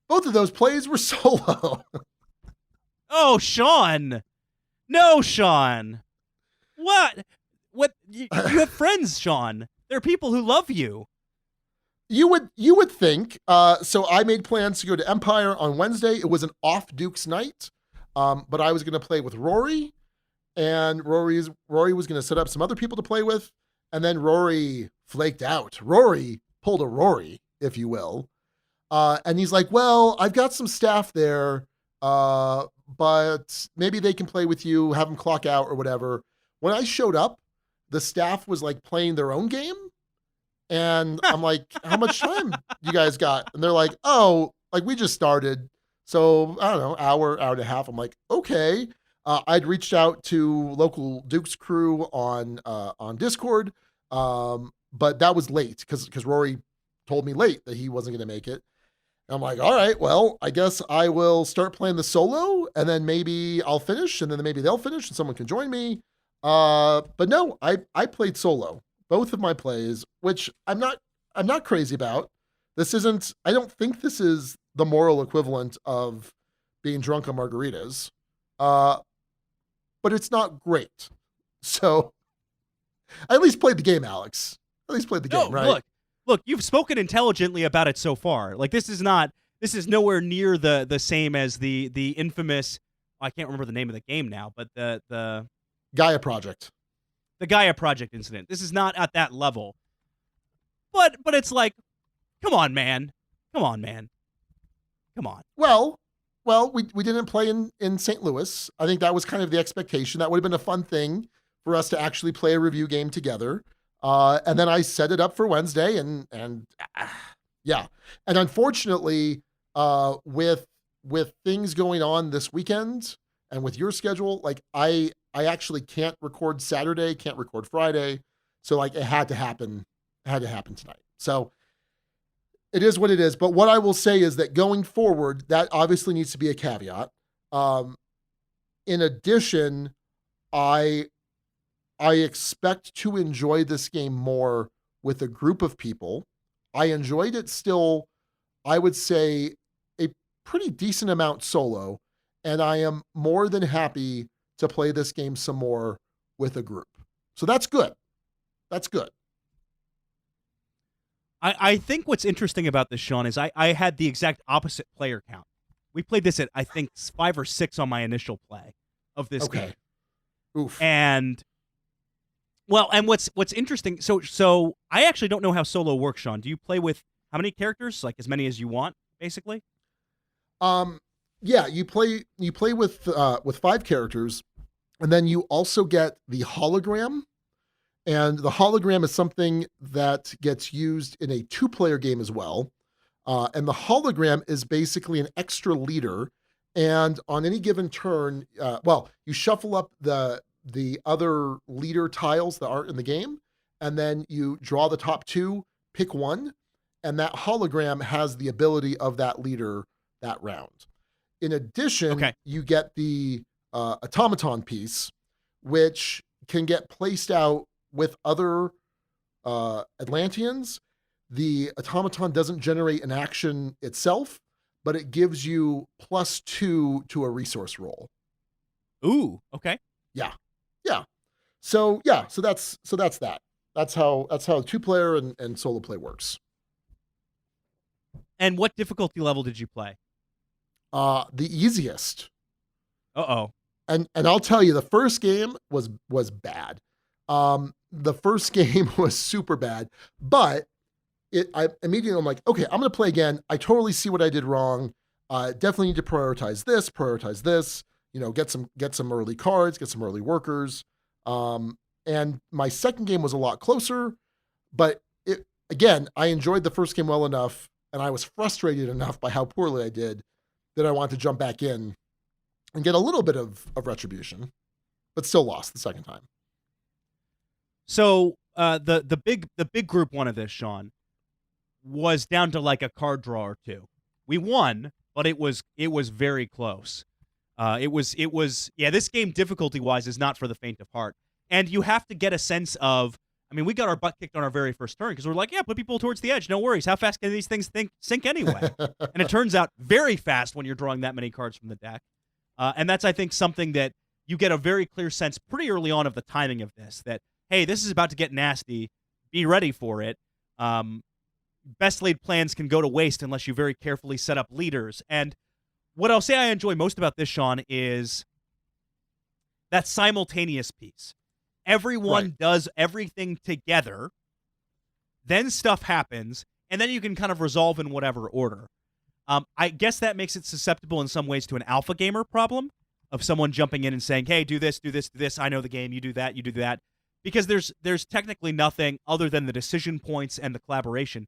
C: both of those plays were solo.
A: Oh, Sean. No, Sean. What? You have friends, Sean. There are people who love you.
C: You would think. So I made plans to go to Empire on Wednesday. It was an off Duke's night, but I was going to play with Rory, and Rory was going to set up some other people to play with, and then Rory flaked out. Rory pulled a Rory, if you will, and he's like, "Well, I've got some staff there, but maybe they can play with you. Have them clock out or whatever." When I showed up, the staff was playing their own game. And I'm like, how much time you guys got? And they're like, oh, we just started. So I don't know, hour and a half. I'm like, okay. I'd reached out to local Duke's crew on Discord. But that was late because Rory told me late that he wasn't going to make it. And I'm like, all right, well, I guess I will start playing the solo and then maybe I'll finish and then maybe they'll finish and someone can join me. But no, I played solo. Both of my plays, which I'm not crazy about. I don't think this is the moral equivalent of being drunk on margaritas. But it's not great. So I at least played the game, Alex. At least played the game, right?
A: Look, you've spoken intelligently about it so far. This is nowhere near the same as the infamous, I can't remember the name of the game now, but the
C: Gaia Project.
A: the Gaia Project incident. This is not at that level. But it's like, come on, man. Come on, man. Come on.
C: Well, we didn't play in St. Louis. I think that was kind of the expectation. That would have been a fun thing for us to actually play a review game together. And then I set it up for Wednesday, and yeah. And unfortunately, with things going on this weekend and with your schedule, like I actually can't record Saturday, can't record Friday. So like it had to happen tonight. So it is what it is. But what I will say is that going forward, that obviously needs to be a caveat. In addition, I expect to enjoy this game more with a group of people. I enjoyed it still, I would say, a pretty decent amount solo, and I am more than happy to play this game some more with a group. So that's good. That's good.
A: I think what's interesting about this, Sean, is I had the exact opposite player count. We played this at, I think, 5 or 6 on my initial play of this game.
C: Oof.
A: And what's interesting, so I actually don't know how solo works, Sean. Do you play with how many characters? Like as many as you want, basically?
C: Yeah, you play with 5 characters, and then you also get the hologram. And the hologram is something that gets used in a 2-player game as well. And the hologram is basically an extra leader. And on any given turn, you shuffle up the other leader tiles that aren't in the game, and then you draw the top 2, pick one, and that hologram has the ability of that leader that round. In addition, you get the automaton piece, which can get placed out with other Atlanteans. The automaton doesn't generate an action itself, but it gives you +2 to a resource roll.
A: Ooh, okay.
C: Yeah. So that's that. That's how 2-player and solo play works.
A: And what difficulty level did you play?
C: The easiest.
A: Uh-oh.
C: And I'll tell you, the first game was bad. The first game was super bad, but I immediately I'm like, okay, I'm going to play again. I totally see what I did wrong. Definitely need to prioritize this, get some early cards, get some early workers. And my second game was a lot closer, but I enjoyed the first game well enough, and I was frustrated enough by how poorly I did that I wanted to jump back in and get a little bit of retribution, but still lost the second time.
A: So the big group one of this, Sean, was down to like a card draw or 2. We won, but it was very close. This game difficulty wise is not for the faint of heart, and you have to get a sense of. I mean, we got our butt kicked on our very first turn because we're like, yeah, put people towards the edge. No worries. How fast can these things sink anyway? And it turns out very fast when you're drawing that many cards from the deck. And that's, I think, something that you get a very clear sense pretty early on of the timing of this, that, hey, this is about to get nasty. Be ready for it. Best laid plans can go to waste unless you very carefully set up leaders. And what I'll say I enjoy most about this, Sean, is that simultaneous piece. Everyone does everything together, then stuff happens, and then you can kind of resolve in whatever order. I guess that makes it susceptible in some ways to an alpha gamer problem of someone jumping in and saying, hey, do this, do this, do this. I know the game. You do that, you do that. Because there's technically nothing other than the decision points and the collaboration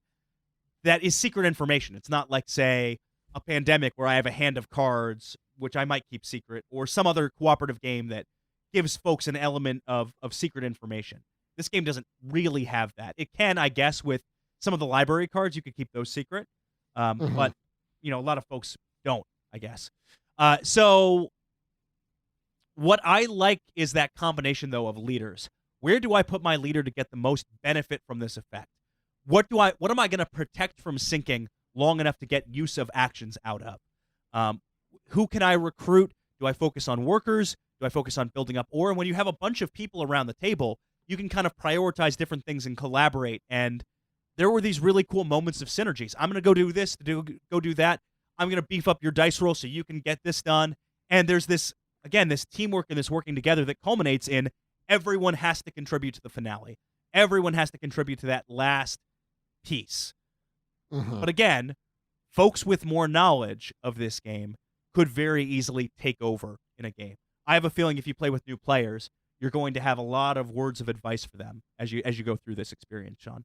A: that is secret information. It's not like, say, a Pandemic where I have a hand of cards, which I might keep secret, or some other cooperative game that gives folks an element of secret information. This game doesn't really have that. It can, I guess, with some of the library cards, you could keep those secret. But, a lot of folks don't, I guess. So what I like is that combination, though, of leaders. Where do I put my leader to get the most benefit from this effect? What am I going to protect from sinking long enough to get use of actions out of? Who can I recruit? Do I focus on workers? Do I focus on building up? Or when you have a bunch of people around the table, you can kind of prioritize different things and collaborate. And there were these really cool moments of synergies. I'm going to go do this, go do that. I'm going to beef up your dice roll so you can get this done. And there's this teamwork and this working together that culminates in everyone has to contribute to the finale. Everyone has to contribute to that last piece.
C: Mhm.
A: But again, folks with more knowledge of this game could very easily take over in a game. I have a feeling if you play with new players, you're going to have a lot of words of advice for them as you go through this experience, Sean.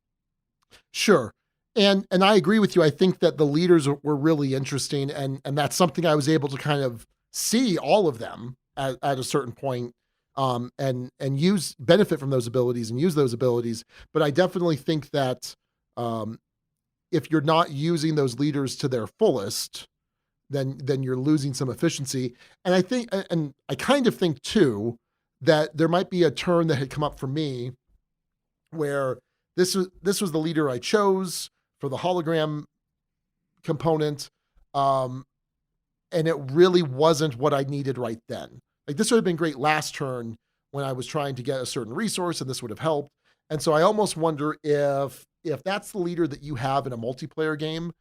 C: Sure. And I agree with you. I think that the leaders were really interesting, and that's something I was able to kind of see all of them at a certain point, and use benefit from those abilities and use those abilities. But I definitely think that um, if you're not using those leaders to their fullest, then you're losing some efficiency. And I think, and I kind of think too, that there might be a turn that had come up for me where this was the leader I chose for the hologram component, um, and it really wasn't what I needed right then. Like this would have been great last turn when I was trying to get a certain resource, and this would have helped. And so I almost wonder if that's the leader that you have in a multiplayer game,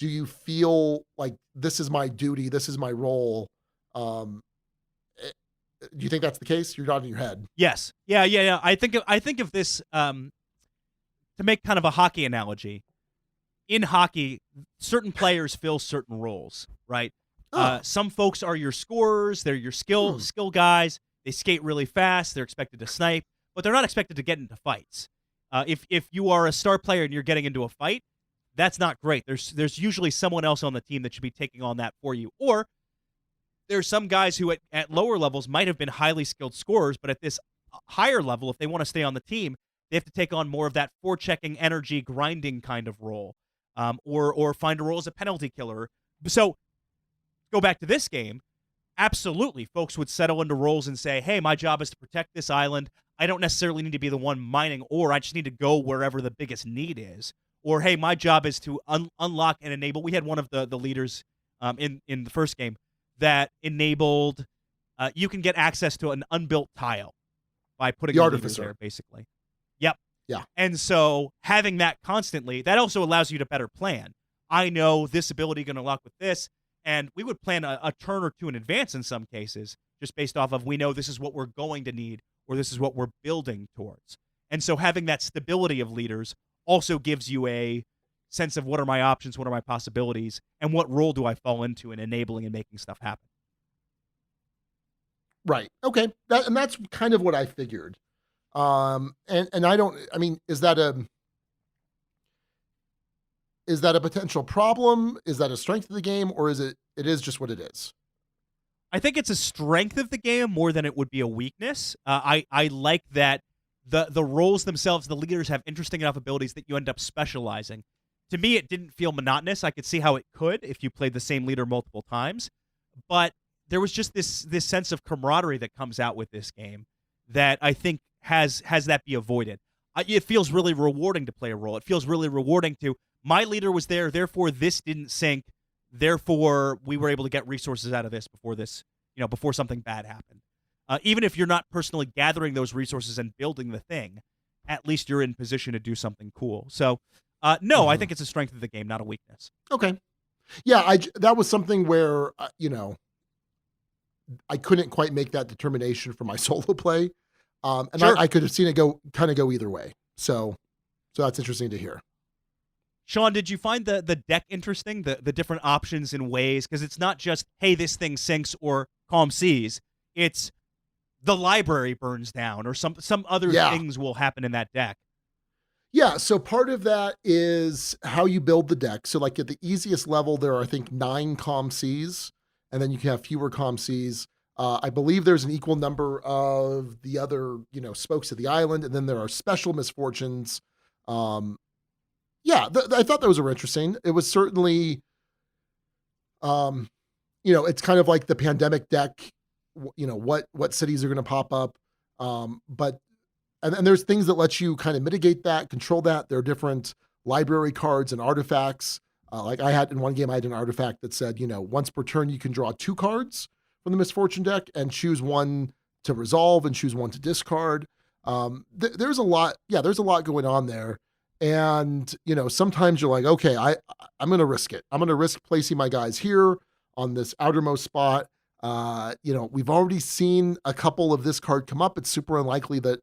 C: do you feel like this is my duty, this is my role? Um, eh, do you think that's the case? You're nodding your head.
A: Yes. Yeah. I think of this to make kind of a hockey analogy. In hockey, certain players fill certain roles, right?
C: Oh,
A: Some folks are your scorers, they're your skill guys. They skate really fast, they're expected to snipe, but they're not expected to get into fights. If you are a star player and you're getting into a fight, that's not great. There's usually someone else on the team that should be taking on that for you. Or there's some guys who at lower levels might have been highly skilled scorers, but at this higher level, if they want to stay on the team, they have to take on more of that forechecking, energy, grinding kind of role, or find a role as a penalty killer. So go back to this game. Absolutely, folks would settle into roles and say, hey, my job is to protect this island. I don't necessarily need to be the one mining ore. I just need to go wherever the biggest need is. Or, hey, my job is to unlock and enable. We had one of the leaders in the first game that enabled you can get access to an unbuilt tile by putting
C: the
A: a leader
C: artificer.
A: there, basically. Yep.
C: Yeah.
A: And so having that constantly, that also allows you to better plan. I know this ability going to lock with this, and we would plan a turn or two in advance in some cases, just based off of we know this is what we're going to need or this is what we're building towards. And so having that stability of leaders also gives you a sense of what are my options, what are my possibilities, and what role do I fall into in enabling and making stuff happen.
C: Right. Okay. That's kind of what I figured. And I don't. I mean, is that a potential problem? Is that a strength of the game, or it is just what it is?
A: I think it's a strength of the game more than it would be a weakness. I like that the roles themselves, the leaders have interesting enough abilities that you end up specializing. To me, it didn't feel monotonous. I could see how it could if you played the same leader multiple times, but there was just this sense of camaraderie that comes out with this game that I think has that be avoided. It feels really rewarding to play a role. It feels really rewarding to my leader was there, therefore this didn't sink, therefore we were able to get resources out of this before something bad happened. Even if you're not personally gathering those resources and building the thing, at least you're in position to do something cool. So, no, I think it's a strength of the game, not a weakness.
C: Okay. Yeah. That was something where I couldn't quite make that determination for my solo play, and
A: Sure.
C: I could have seen it go either way. So that's interesting to hear.
A: Sean, did you find the deck interesting, the different options and ways? Because it's not just, hey, this thing sinks or calm seas. It's the library burns down or some other
C: Yeah.
A: things will happen in that deck.
C: Yeah, so part of that is how you build the deck. So like at the easiest level, there are I think 9 calm seas, and then you can have fewer calm seas. I believe there's an equal number of the other, spokes of the island, and then there are special misfortunes. Um, yeah, I thought those were interesting. It was certainly, um, it's kind of like the pandemic deck. What cities are going to pop up, but and there's things that let you kind of mitigate that, control that. There are different library cards and artifacts. Like I had in one game, I had an artifact that said, once per turn, you can draw 2 cards from the misfortune deck and choose one to resolve and choose one to discard. There's a lot. Yeah, there's a lot going on there. And, sometimes you're like, okay, I'm going to risk it. I'm going to risk placing my guys here on this outermost spot. We've already seen a couple of this card come up. It's super unlikely that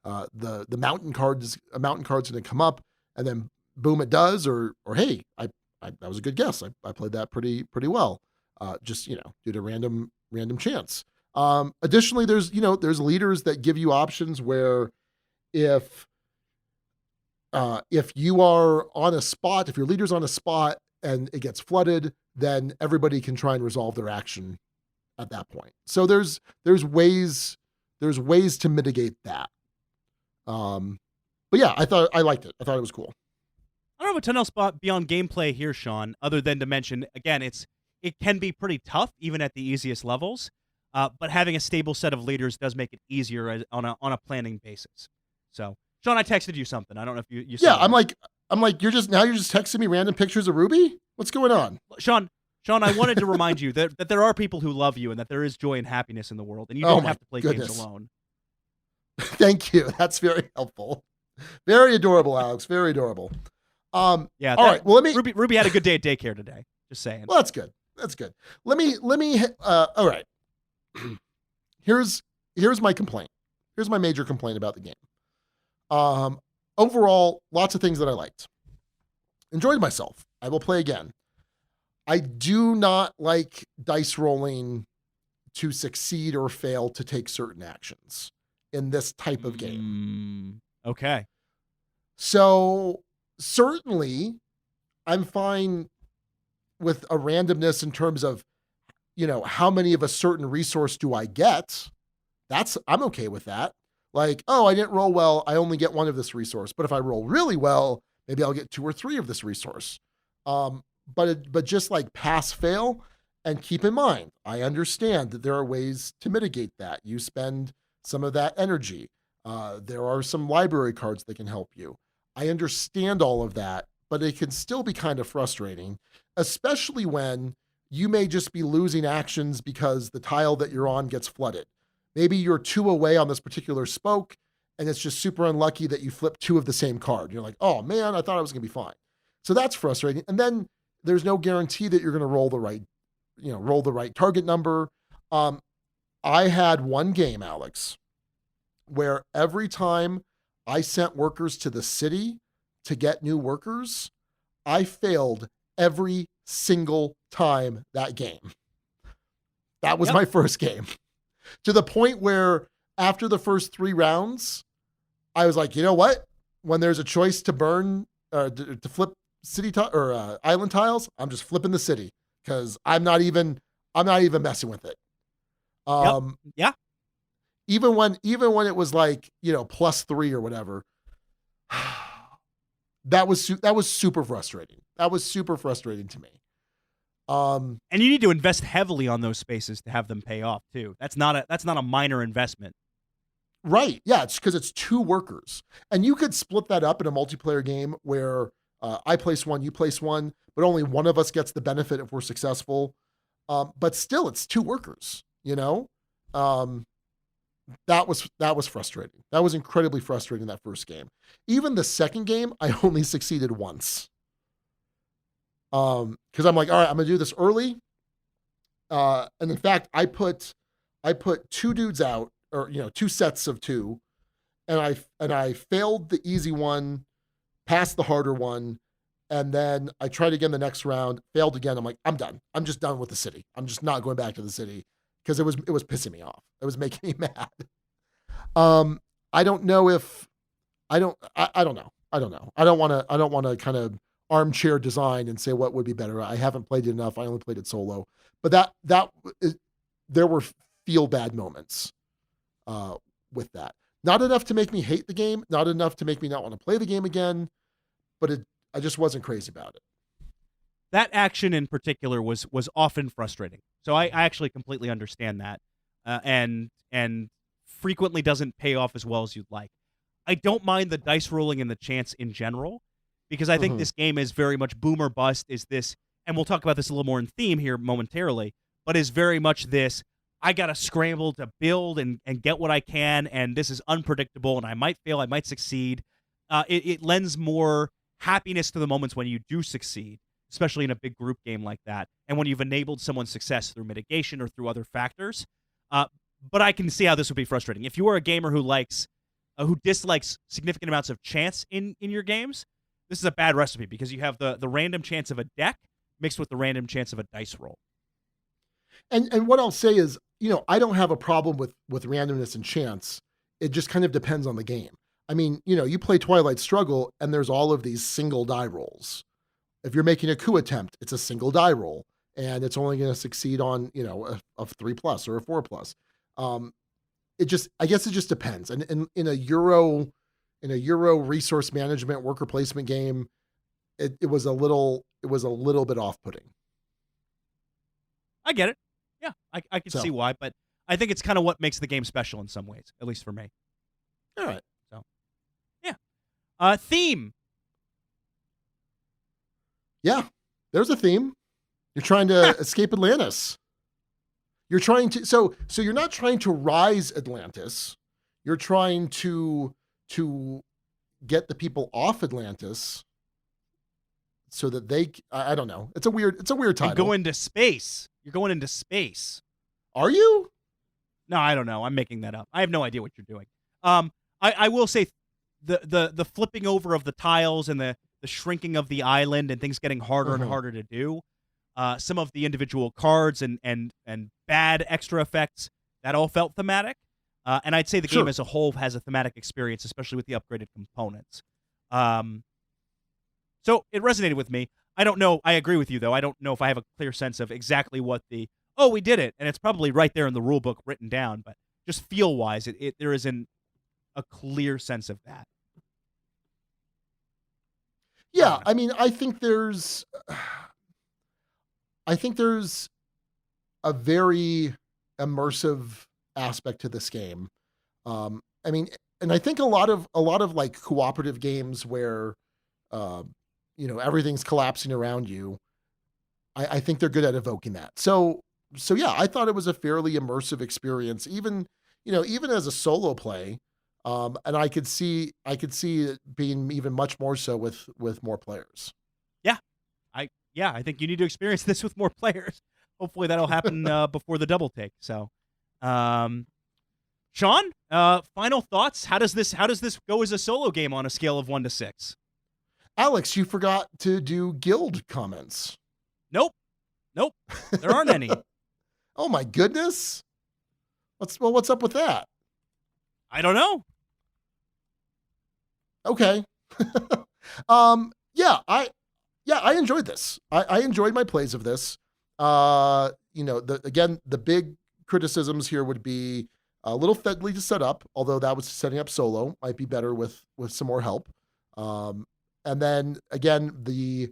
C: the mountain card's going to come up, and then boom, it does. Or hey, I that was a good guess. I played that pretty well. Just due to random chance. Additionally, there's leaders that give you options where if you are on a spot, if your leader's on a spot and it gets flooded, then everybody can try and resolve their action at that point. So there's ways to mitigate that. But yeah, I liked it. I thought it was cool.
A: I don't have a ton else beyond gameplay here, Sean, other than to mention, again, it can be pretty tough, even at the easiest levels, but having a stable set of leaders does make it easier on a planning basis. So, Sean, I texted you something. I don't know if you saw
C: Yeah,
A: that.
C: I'm like, you're just texting me random pictures of Ruby? What's going on?
A: Sean, I wanted to remind you that there are people who love you and that there is joy and happiness in the world, and you don't have to play games alone.
C: Thank you. That's very helpful. Very adorable, Alex. Very adorable.
A: Yeah.
C: All right. Well,
A: Ruby had a good day at daycare today. Just saying.
C: Well, that's good. That's good. Let me. All right. Here's my complaint. Here's my major complaint about the game. Overall, lots of things that I liked. Enjoyed myself. I will play again. I do not like dice rolling to succeed or fail to take certain actions in this type of game.
A: Okay.
C: So certainly I'm fine with a randomness in terms of, how many of a certain resource do I get? I'm okay with that. Like, oh, I didn't roll well, I only get one of this resource. But if I roll really well, maybe I'll get 2 or 3 of this resource. But just like pass fail, and keep in mind, I understand that there are ways to mitigate that. You spend some of that energy. There are some library cards that can help you. I understand all of that, but it can still be kind of frustrating, especially when you may just be losing actions because the tile that you're on gets flooded. Maybe you're 2 away on this particular spoke, and it's just super unlucky that you flip 2 of the same card. You're like, oh man, I thought I was going to be fine. So that's frustrating. And then there's no guarantee that you're going to roll the right target number. I had one game, Alex, where every time I sent workers to the city to get new workers, I failed every single time that game. That was my first game. To the point where after the first 3 rounds, I was like, you know what? When there's a choice to burn to flip city island tiles, I'm just flipping the city because I'm not even messing with it.
A: Yeah.
C: Even when it was like, +3 or whatever, that was super frustrating. That was super frustrating to me.
A: And you need to invest heavily on those spaces to have them pay off too. That's not a minor investment.
C: Right. Yeah. It's because it's 2 workers, and you could split that up in a multiplayer game where I place 1, you place 1, but only one of us gets the benefit if we're successful. But still, it's 2 workers. That was frustrating. That was incredibly frustrating, that first game. Even the second game, I only succeeded once. Because I'm like, all right, I'm gonna do this early. And in fact, I put 2 dudes out, or 2 sets of 2, and I failed the easy one, passed the harder one, and then I tried again the next round, failed again. I'm like, I'm done. I'm just done with the city. I'm just not going back to the city because it was pissing me off. It was making me mad. I don't know if I don't know. I don't want to kind of armchair design and say what would be better. I haven't played it enough. I only played it solo, but there were feel bad moments with that. Not enough to make me hate the game, not enough to make me not want to play the game again, but I just wasn't crazy about it.
A: That action in particular was often frustrating. So I actually completely understand that, and frequently doesn't pay off as well as you'd like. I don't mind the dice rolling and the chance in general, because I think this game is very much boom or bust. Is this, and we'll talk about this a little more in theme here momentarily, but is very much this, I got to scramble to build and get what I can, and this is unpredictable, and I might fail, I might succeed. It lends more happiness to the moments when you do succeed, especially in a big group game like that, and when you've enabled someone's success through mitigation or through other factors. But I can see how this would be frustrating. If you are a gamer who dislikes significant amounts of chance in your games, this is a bad recipe because you have the random chance of a deck mixed with the random chance of a dice roll.
C: And what I'll say is, I don't have a problem with randomness and chance. It just kind of depends on the game. I mean, you play Twilight Struggle and there's all of these single die rolls. If you're making a coup attempt, it's a single die roll and it's only going to succeed on, a 3+ or a 4+. I guess it just depends. And in a Euro resource management worker placement game, it was a little bit off-putting.
A: I get it. Yeah, I can see why, but I think it's kind of what makes the game special in some ways, at least for me.
C: All right.
A: So, yeah. Theme.
C: Yeah, there's a theme. You're trying to escape Atlantis. You're trying to, so you're not trying to rise Atlantis. You're trying to get the people off Atlantis so that I don't know. It's a weird title.
A: And go into space. You're going into space.
C: Are you?
A: No, I don't know. I'm making that up. I have no idea what you're doing. I will say the flipping over of the tiles and the shrinking of the island and things getting harder and harder to do. Some of the individual cards and bad extra effects, that all felt thematic. And I'd say the game as a whole has a thematic experience, especially with the upgraded components. So it resonated with me. I don't know. I agree with you, though. I don't know if I have a clear sense of exactly what we did it. And it's probably right there in the rule book written down. But just feel-wise, there isn't a clear sense of that.
C: Yeah, I mean, I think there's a very immersive aspect to this game. I mean, and I think a lot of like cooperative games where, everything's collapsing around you. I think they're good at evoking that. So yeah, I thought it was a fairly immersive experience, even as a solo play. And I could see it being even much more so with more players.
A: I think you need to experience this with more players. Hopefully that'll happen before the double take. So, Sean, final thoughts. How does this go as a solo game on a scale of 1 to 6?
C: Alex, you forgot to do guild comments.
A: Nope. There aren't any.
C: Oh my goodness. What's up with that?
A: I don't know.
C: Okay. I enjoyed this. I enjoyed my plays of this. The big criticisms here would be a little fiddly to set up, although that was setting up solo, might be better with some more help. And then again, the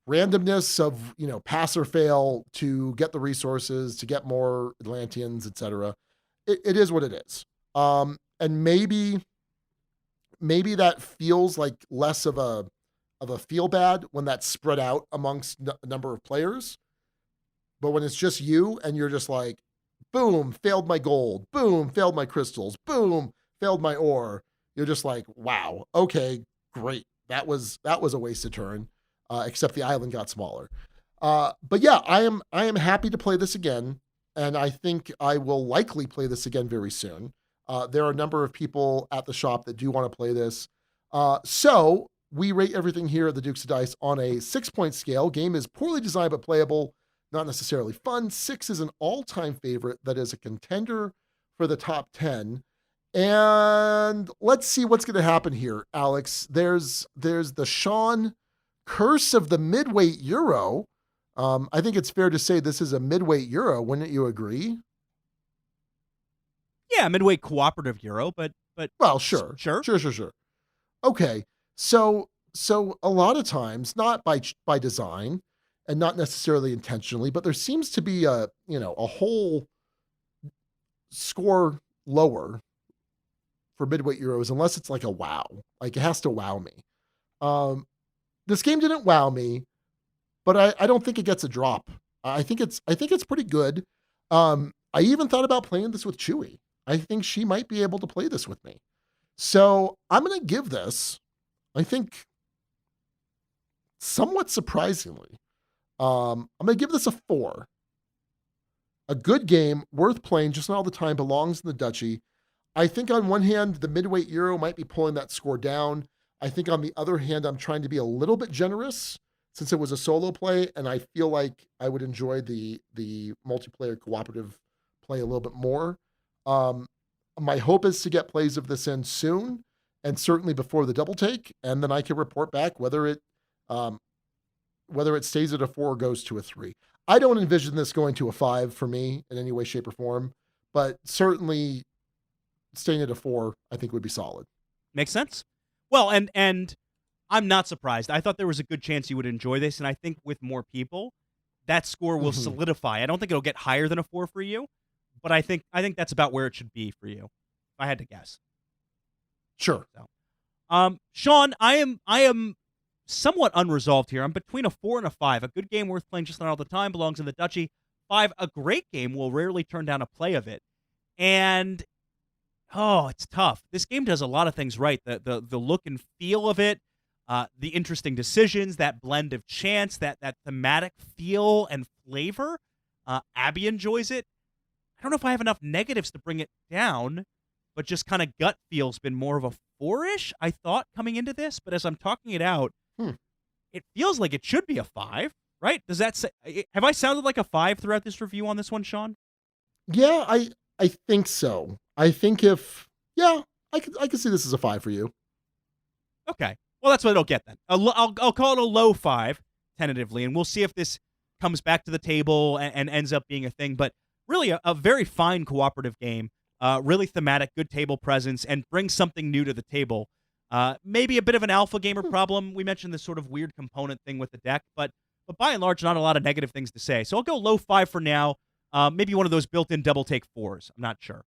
C: randomness of, pass or fail to get the resources, to get more Atlanteans, etc. It is what it is. And maybe that feels like less of a feel bad when that's spread out amongst a number of players. But when it's just you and you're just like, boom, failed my gold, boom, failed my crystals, boom, failed my ore, you're just like, wow, okay, great. That was a wasted turn, except the island got smaller. But yeah, I am happy to play this again, and I think I will likely play this again very soon. There are a number of people at the shop that do want to play this. So we rate everything here at the Dukes of Dice on a 6-point scale. Game is poorly designed but playable, not necessarily fun. 6 is an all-time favorite that is a contender for the top 10. And let's see what's going to happen here, Alex. There's the Sean Curse of the Midweight Euro. I think it's fair to say this is a midweight Euro. Wouldn't you agree?
A: Yeah, midweight cooperative Euro, but
C: well, sure. Okay, so a lot of times, not by design, and not necessarily intentionally, but there seems to be a whole score lower for midweight Euros, unless it's like a wow. Like it has to wow me. This game didn't wow me, but I don't think it gets a drop. I think it's pretty good. I even thought about playing this with Chewy. I think she might be able to play this with me. So I'm going to give this, I think, somewhat surprisingly. I'm going to give this a 4. A good game, worth playing, just not all the time, belongs in the Duchy. I think on one hand, the midweight Euro might be pulling that score down. I think on the other hand, I'm trying to be a little bit generous since it was a solo play, and I feel like I would enjoy the multiplayer cooperative play a little bit more. My hope is to get plays of this in soon, and certainly before the double take, and then I can report back whether it stays at a 4 or goes to a 3. I don't envision this going to a 5 for me in any way, shape, or form, but certainly staying at a 4, I think would be solid.
A: Makes sense. Well, and I'm not surprised. I thought there was a good chance you would enjoy this, and I think with more people, that score will solidify. I don't think it'll get higher than a 4 for you, but I think that's about where it should be for you, if I had to guess.
C: Sure.
A: So, Sean, I am somewhat unresolved here. I'm between a 4 and a 5. A good game worth playing just not all the time belongs in the Duchy. 5, a great game, will rarely turn down a play of it. And it's tough. This game does a lot of things right. The look and feel of it, the interesting decisions, that blend of chance, that thematic feel and flavor. Abby enjoys it. I don't know if I have enough negatives to bring it down, but just kind of gut feel's been more of a 4-ish, I thought, coming into this. But as I'm talking it out, it feels like it should be a 5, right? Does that say? Have I sounded like a 5 throughout this review on this one, Sean?
C: Yeah, I think so. I think I could see this as a 5 for you.
A: Okay. Well, that's what it'll get then. I'll call it a low 5 tentatively, and we'll see if this comes back to the table and ends up being a thing. But really, a very fine cooperative game. Really thematic, good table presence, and brings something new to the table. Maybe a bit of an alpha gamer problem. We mentioned this sort of weird component thing with the deck, but by and large, not a lot of negative things to say. So I'll go low 5 for now. Maybe one of those built-in double take 4s. I'm not sure.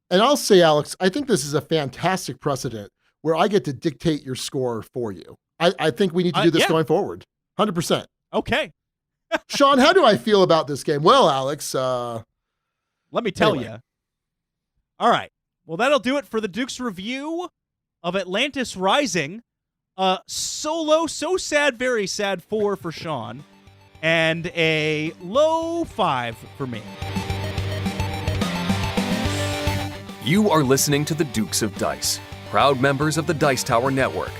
C: And I'll say, Alex, I think this is a fantastic precedent where I get to dictate your score for you. I think we need to do this going forward. 100%.
A: Okay.
C: Sean, how do I feel about this game? Well, Alex,
A: let me tell you. All right. Well, that'll do it for the Duke's review of Atlantis Rising. Solo, so sad, very sad 4 for Sean, and a low 5 for me.
B: You are listening to the Dukes of Dice, proud members of the Dice Tower Network.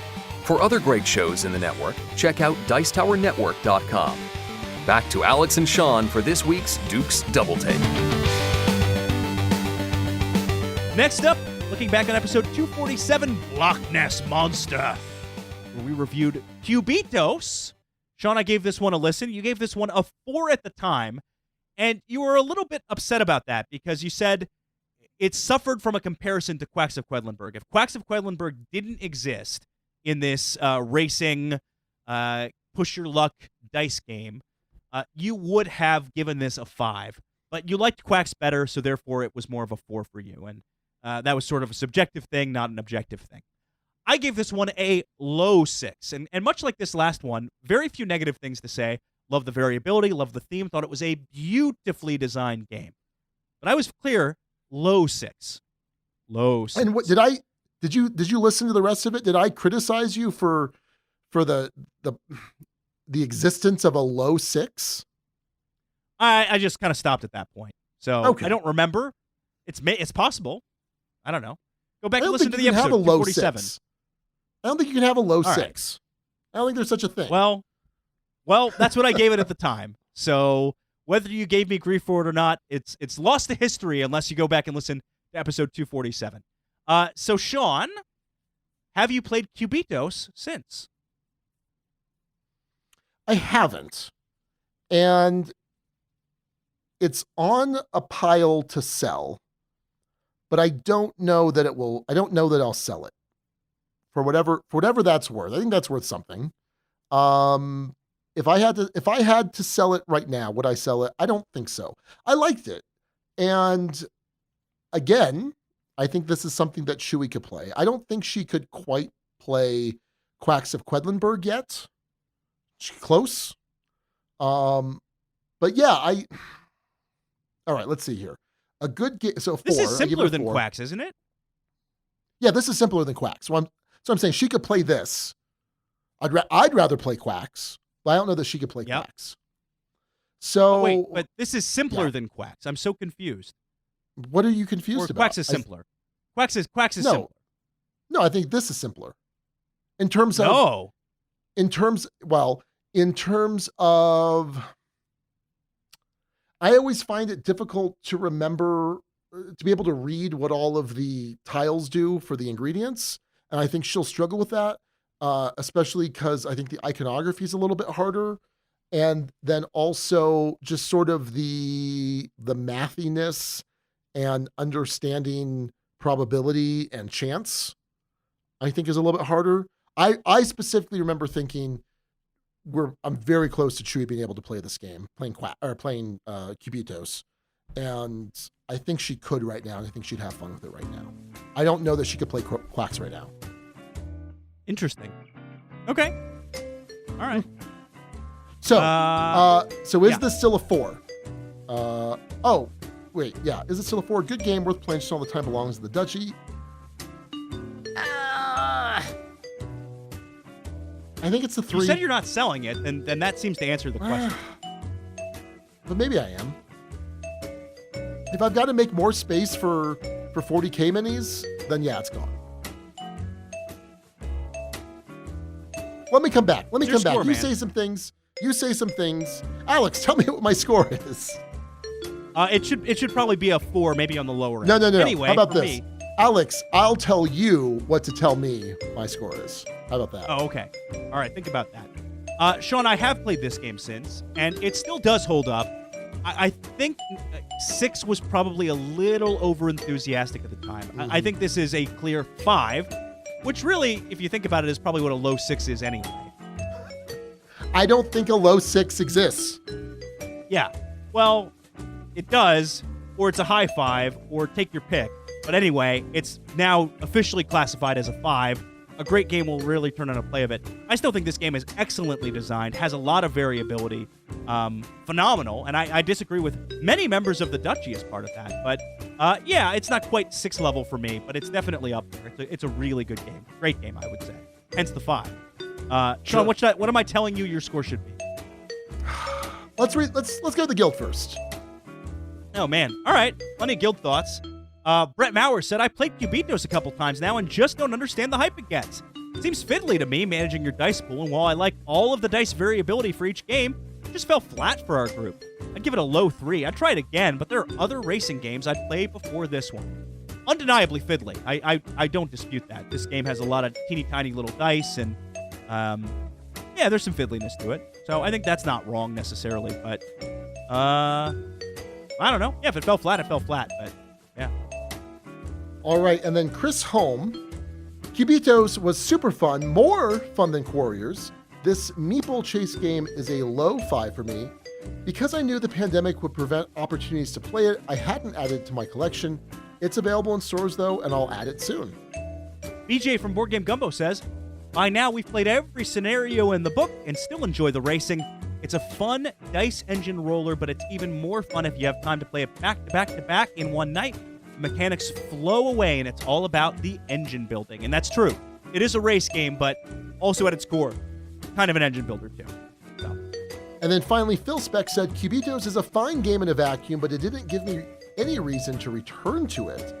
B: For other great shows in the network, check out dicetowernetwork.com. Back to Alex and Sean for this week's Dukes Double Take.
A: Next up, looking back on episode 247, Loch Ness Monster, where we reviewed Cubitos. Sean, I gave this one a listen. You gave this one a 4 at the time, and you were a little bit upset about that because you said it suffered from a comparison to Quacks of Quedlinburg. If Quacks of Quedlinburg didn't exist in this racing, push your luck dice game, you would have given this a 5. But you liked Quacks better, so therefore it was more of a 4 for you. And that was sort of a subjective thing, not an objective thing. I gave this one a low 6. And much like this last one, very few negative things to say. Love the variability, love the theme, thought it was a beautifully designed game. But I was clear, low 6. Low 6.
C: And what did you listen to the rest of it? Did I criticize you for the existence of a low 6?
A: I just kind of stopped at that point. So
C: okay.
A: I don't remember. It's possible. I don't know. Go back and listen to the episode, 247.
C: I don't think you can have a low 6. I don't think there's such a thing.
A: Well, that's what I gave it at the time. So whether you gave me grief for it or not, it's lost to history unless you go back and listen to episode 247. So Sean, have you played Cubitos since?
C: I haven't. And it's on a pile to sell, but I don't know that I'll sell it for whatever that's worth. I think that's worth something. If I had to sell it right now, would I sell it? I don't think so. I liked it. And again, I think this is something that Shui could play. I don't think she could quite play Quacks of Quedlinburg yet. She's close. But yeah, all right, let's see here. A good game. So 4.
A: This is simpler than Quacks, isn't it?
C: Yeah, this is simpler than Quacks. So I'm saying she could play this. I'd rather play Quacks, but I don't know that she could play
A: Yep.
C: Quacks. So
A: Wait, but this is simpler than Quacks. I'm so confused.
C: what are you confused
A: Or
C: about?
A: Quacks is simpler. Quacks is
C: No.
A: simpler.
C: No, I think this is simpler. In terms of
A: No.
C: in terms of I always find it difficult to remember to be able to read what all of the tiles do for the ingredients, and I think she'll struggle with that, especially because I think the iconography is a little bit harder, and then also just sort of the mathiness and understanding probability and chance, I think is a little bit harder. I specifically remember thinking I'm very close to Chewy being able to play this game, playing Cubitos, and I think she could right now, and I think she'd have fun with it right now. I don't know that she could play Quacks right now.
A: Interesting. Okay. All right.
C: So is
A: yeah.
C: this still a 4? Oh, wait, yeah. Is it still a 4? Good game, worth playing just all the time, belongs to the Duchy. I think it's a 3.
A: You said you're not selling it, and then that seems to answer the question.
C: But maybe I am. If I've got to make more space for 40K minis, then yeah, it's gone. Let me come back.
A: Score,
C: You
A: man.
C: say some things. Alex, tell me what my score is.
A: It should probably be a 4, maybe on the lower end.
C: No.
A: Anyway,
C: how about
A: for
C: this?
A: me-
C: Alex, I'll tell you what to tell me my score is. How about that?
A: Oh, okay. All right, think about that. Sean, I have played this game since, and it still does hold up. I think 6 was probably a little over-enthusiastic at the time.
C: Mm-hmm.
A: I think this is a clear 5, which really, if you think about it, is probably what a low 6 is anyway.
C: I don't think a low 6 exists.
A: Yeah. Well, it does, or it's a high 5, or take your pick. But anyway, it's now officially classified as a 5. A great game will really turn on a play of it. I still think this game is excellently designed, has a lot of variability, phenomenal, and I disagree with many members of the Duchy as part of that. But yeah, it's not quite 6 level for me, but it's definitely up there. It's a really good game. Great game, I would say. Hence the 5. Sean, what am I telling you your score should be?
C: Let's go to the guild first.
A: Oh, man. All right. Plenty of guild thoughts. Brett Maurer said, I played Cubitos a couple times now and just don't understand the hype it gets. Seems fiddly to me managing your dice pool, and while I like all of the dice variability for each game, it just fell flat for our group. I'd give it a low 3. I'd try it again, but there are other racing games I'd play before this one. Undeniably fiddly. I don't dispute that. This game has a lot of teeny tiny little dice, and yeah, there's some fiddliness to it. So I think that's not wrong necessarily, but I don't know. Yeah, if it fell flat, it fell flat, but yeah.
C: All right, and then Chris Holm. Cubitos was super fun, more fun than Quarriors. This meeple chase game is a low 5 for me. Because I knew the pandemic would prevent opportunities to play it, I hadn't added it to my collection. It's available in stores though, and I'll add it soon.
A: BJ from Board Game Gumbo says, by now we've played every scenario in the book and still enjoy the racing. It's a fun dice engine roller, but it's even more fun if you have time to play it back to back to back in one night. The mechanics flow away, and it's all about the engine building. And that's true. It is a race game, but also at its core, kind of an engine builder too. So.
C: And then finally, Phil Speck said, Cubitos is a fine game in a vacuum, but it didn't give me any reason to return to it.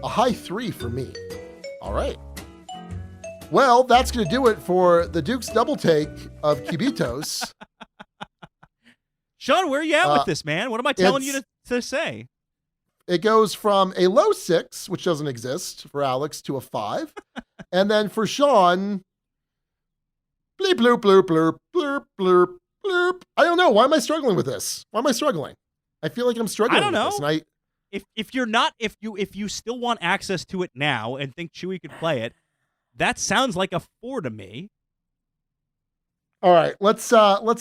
C: A high 3 for me. All right. Well, that's going to do it for the Duke's double take of Cubitos.
A: Sean, where are you at with this, man? What am I telling you to say?
C: It goes from a low 6, which doesn't exist for Alex, to a 5. And then for Sean, bleep, bloop, bloop, blurp, blurp, blurp, blurp. I don't know. Why am I struggling with this? Why am I struggling? I feel like I'm struggling
A: I don't know.
C: with this. And
A: if you still want access to it now and think Chewy could play it, that sounds like a 4 to me.
C: All right, let's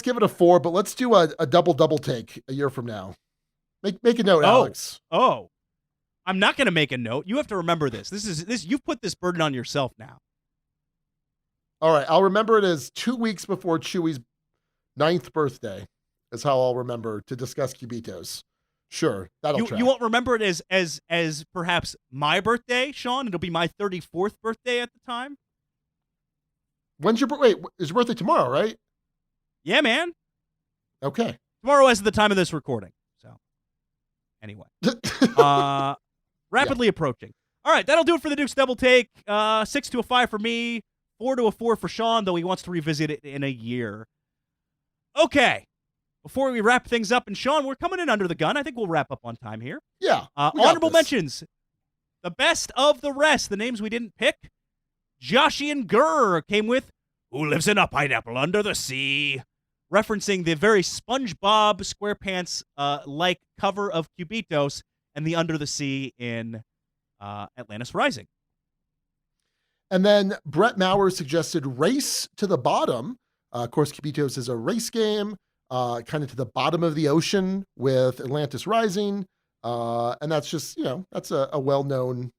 C: give it a 4, but let's do a double take a year from now. Make a note, Alex.
A: Oh, I'm not going to make a note. You have to remember this. This you've put this burden on yourself now.
C: All right, I'll remember it as 2 weeks before Chewy's 9th birthday is how I'll remember to discuss Cubitos. Sure, that'll track.
A: You won't remember it as perhaps my birthday, Sean. It'll be my 34th birthday at the time.
C: When's your wait? Is your birthday tomorrow, right?
A: Yeah, man.
C: Okay.
A: Tomorrow as of the time of this recording. So, anyway. Rapidly approaching. All right, that'll do it for the Duke's Double Take. 6 to a 5 for me, 4 to a 4 for Sean, though he wants to revisit it in a year. Okay. Before we wrap things up, and Sean, we're coming in under the gun. I think we'll wrap up on time here.
C: Yeah.
A: Honorable mentions. The best of the rest. The names we didn't pick. Joshian Gurr came with Who Lives in a Pineapple Under the Sea? Referencing the very SpongeBob SquarePants like cover of Cubitos and the Under the Sea in Atlantis Rising.
C: And then Brett Maurer suggested Race to the Bottom. Of course, Cubitos is a race game, kind of to the bottom of the ocean with Atlantis Rising. And that's just, that's a well-known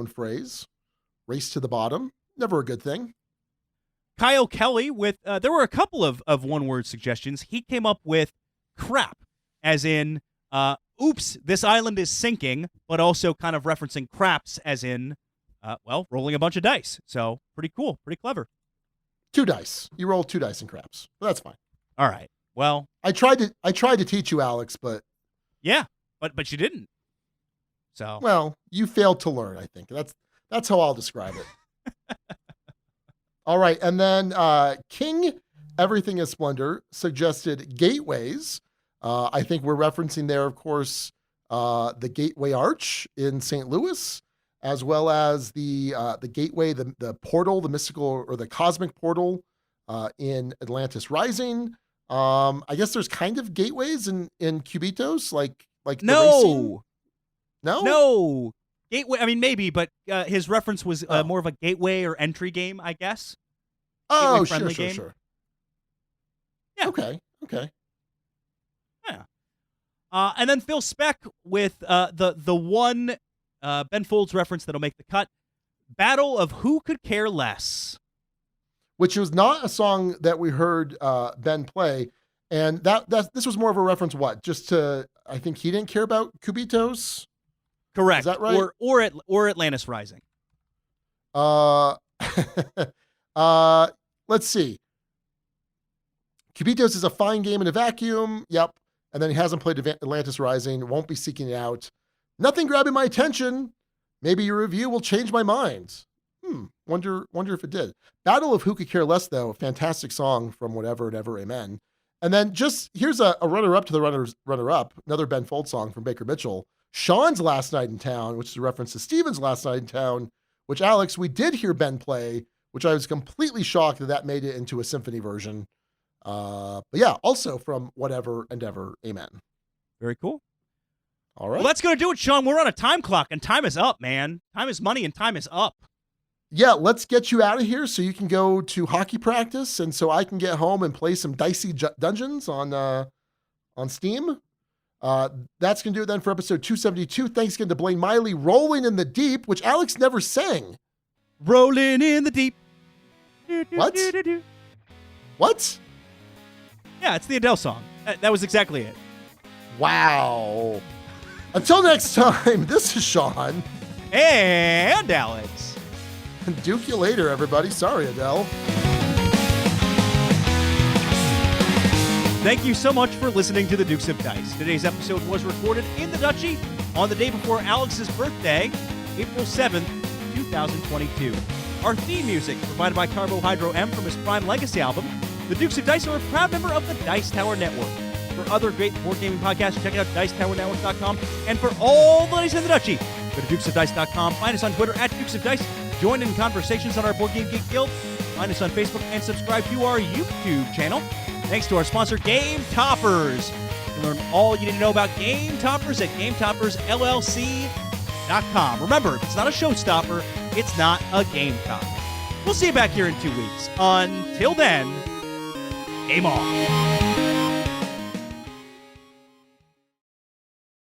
C: phrase. Race to the bottom. Never a good thing.
A: Kyle Kelly with, there were a couple of one-word suggestions. He came up with crap, as in, oops, this island is sinking, but also kind of referencing craps, as in, rolling a bunch of dice. So pretty cool, pretty clever.
C: 2 dice. You roll 2 dice in craps. But that's fine.
A: All right. Well,
C: I tried to teach you, Alex, but
A: yeah, but you didn't. So
C: well, you failed to learn. I think that's how I'll describe it. All right, and then King Everything is Splendor suggested Gateways. I think we're referencing there, of course, the Gateway Arch in St. Louis, as well as the Gateway, the portal, the mystical or the cosmic portal in Atlantis Rising. I guess there's kind of gateways in Cubitos, like
A: no,
C: no.
A: Gateway. I mean, maybe, but his reference was more of a gateway or entry game, I guess.
C: Oh,
A: sure. Yeah.
C: Okay.
A: Yeah. And then Phil Speck with the one Ben Folds reference that'll make the cut. Battle of Who Could Care Less.
C: Which was not a song that we heard Ben play. And this was more of a reference, just to, I think he didn't care about Cubitos?
A: Correct.
C: Is that right?
A: Or Atlantis Rising.
C: Let's see. Cubitos is a fine game in a vacuum. Yep. And then he hasn't played Atlantis Rising. Won't be seeking it out. Nothing grabbing my attention. Maybe your review will change my mind. Wonder if it did. Battle of Who Could Care Less, though. Fantastic song from Whatever and Ever Amen. And then here's a runner-up to the runner-up. Another Ben Folds song from Baker Mitchell. Sean's Last Night in Town, which is a reference to Steven's Last Night in Town, which, Alex, we did hear Ben play, which I was completely shocked that made it into a symphony version. But yeah, also from Whatever and Ever Amen.
A: Very cool.
C: All right.
A: Well, that's going to do it, Sean. We're on a time clock, and time is up, man. Time is money, and time is up.
C: Yeah, let's get you out of here so you can go to hockey practice and so I can get home and play some dicey dungeons on Steam. That's going to do it then for episode 272. Thanks again to Blaine Miley, Rolling in the Deep, which Alex never sang.
A: Rolling in the Deep.
C: What? What?
A: Yeah, it's the Adele song. That was exactly it.
C: Wow. Until next time, this is Sean.
A: And Alex.
C: Duke you later, everybody. Sorry, Adele.
A: Thank you so much for listening to the Dukes of Dice. Today's episode was recorded in the Duchy on the day before Alex's birthday, April 7th, 2022. Our theme music provided by Carbohydro M from his Prime Legacy album. The Dukes of Dice are a proud member of the Dice Tower Network. For other great board gaming podcasts, check out DicetowerNetwork.com. And for all the dice in the Duchy, go to DukesOfDice.com. Find us on Twitter at Dukes of Dice. Join in conversations on our Board Game Geek Guild. Find us on Facebook and subscribe to our YouTube channel. Thanks to our sponsor, Game Toppers. You can learn all you need to know about Game Toppers at GameToppersLLC.com. Remember, if it's not a showstopper, it's not a game topper. We'll see you back here in 2 weeks. Until then, game on.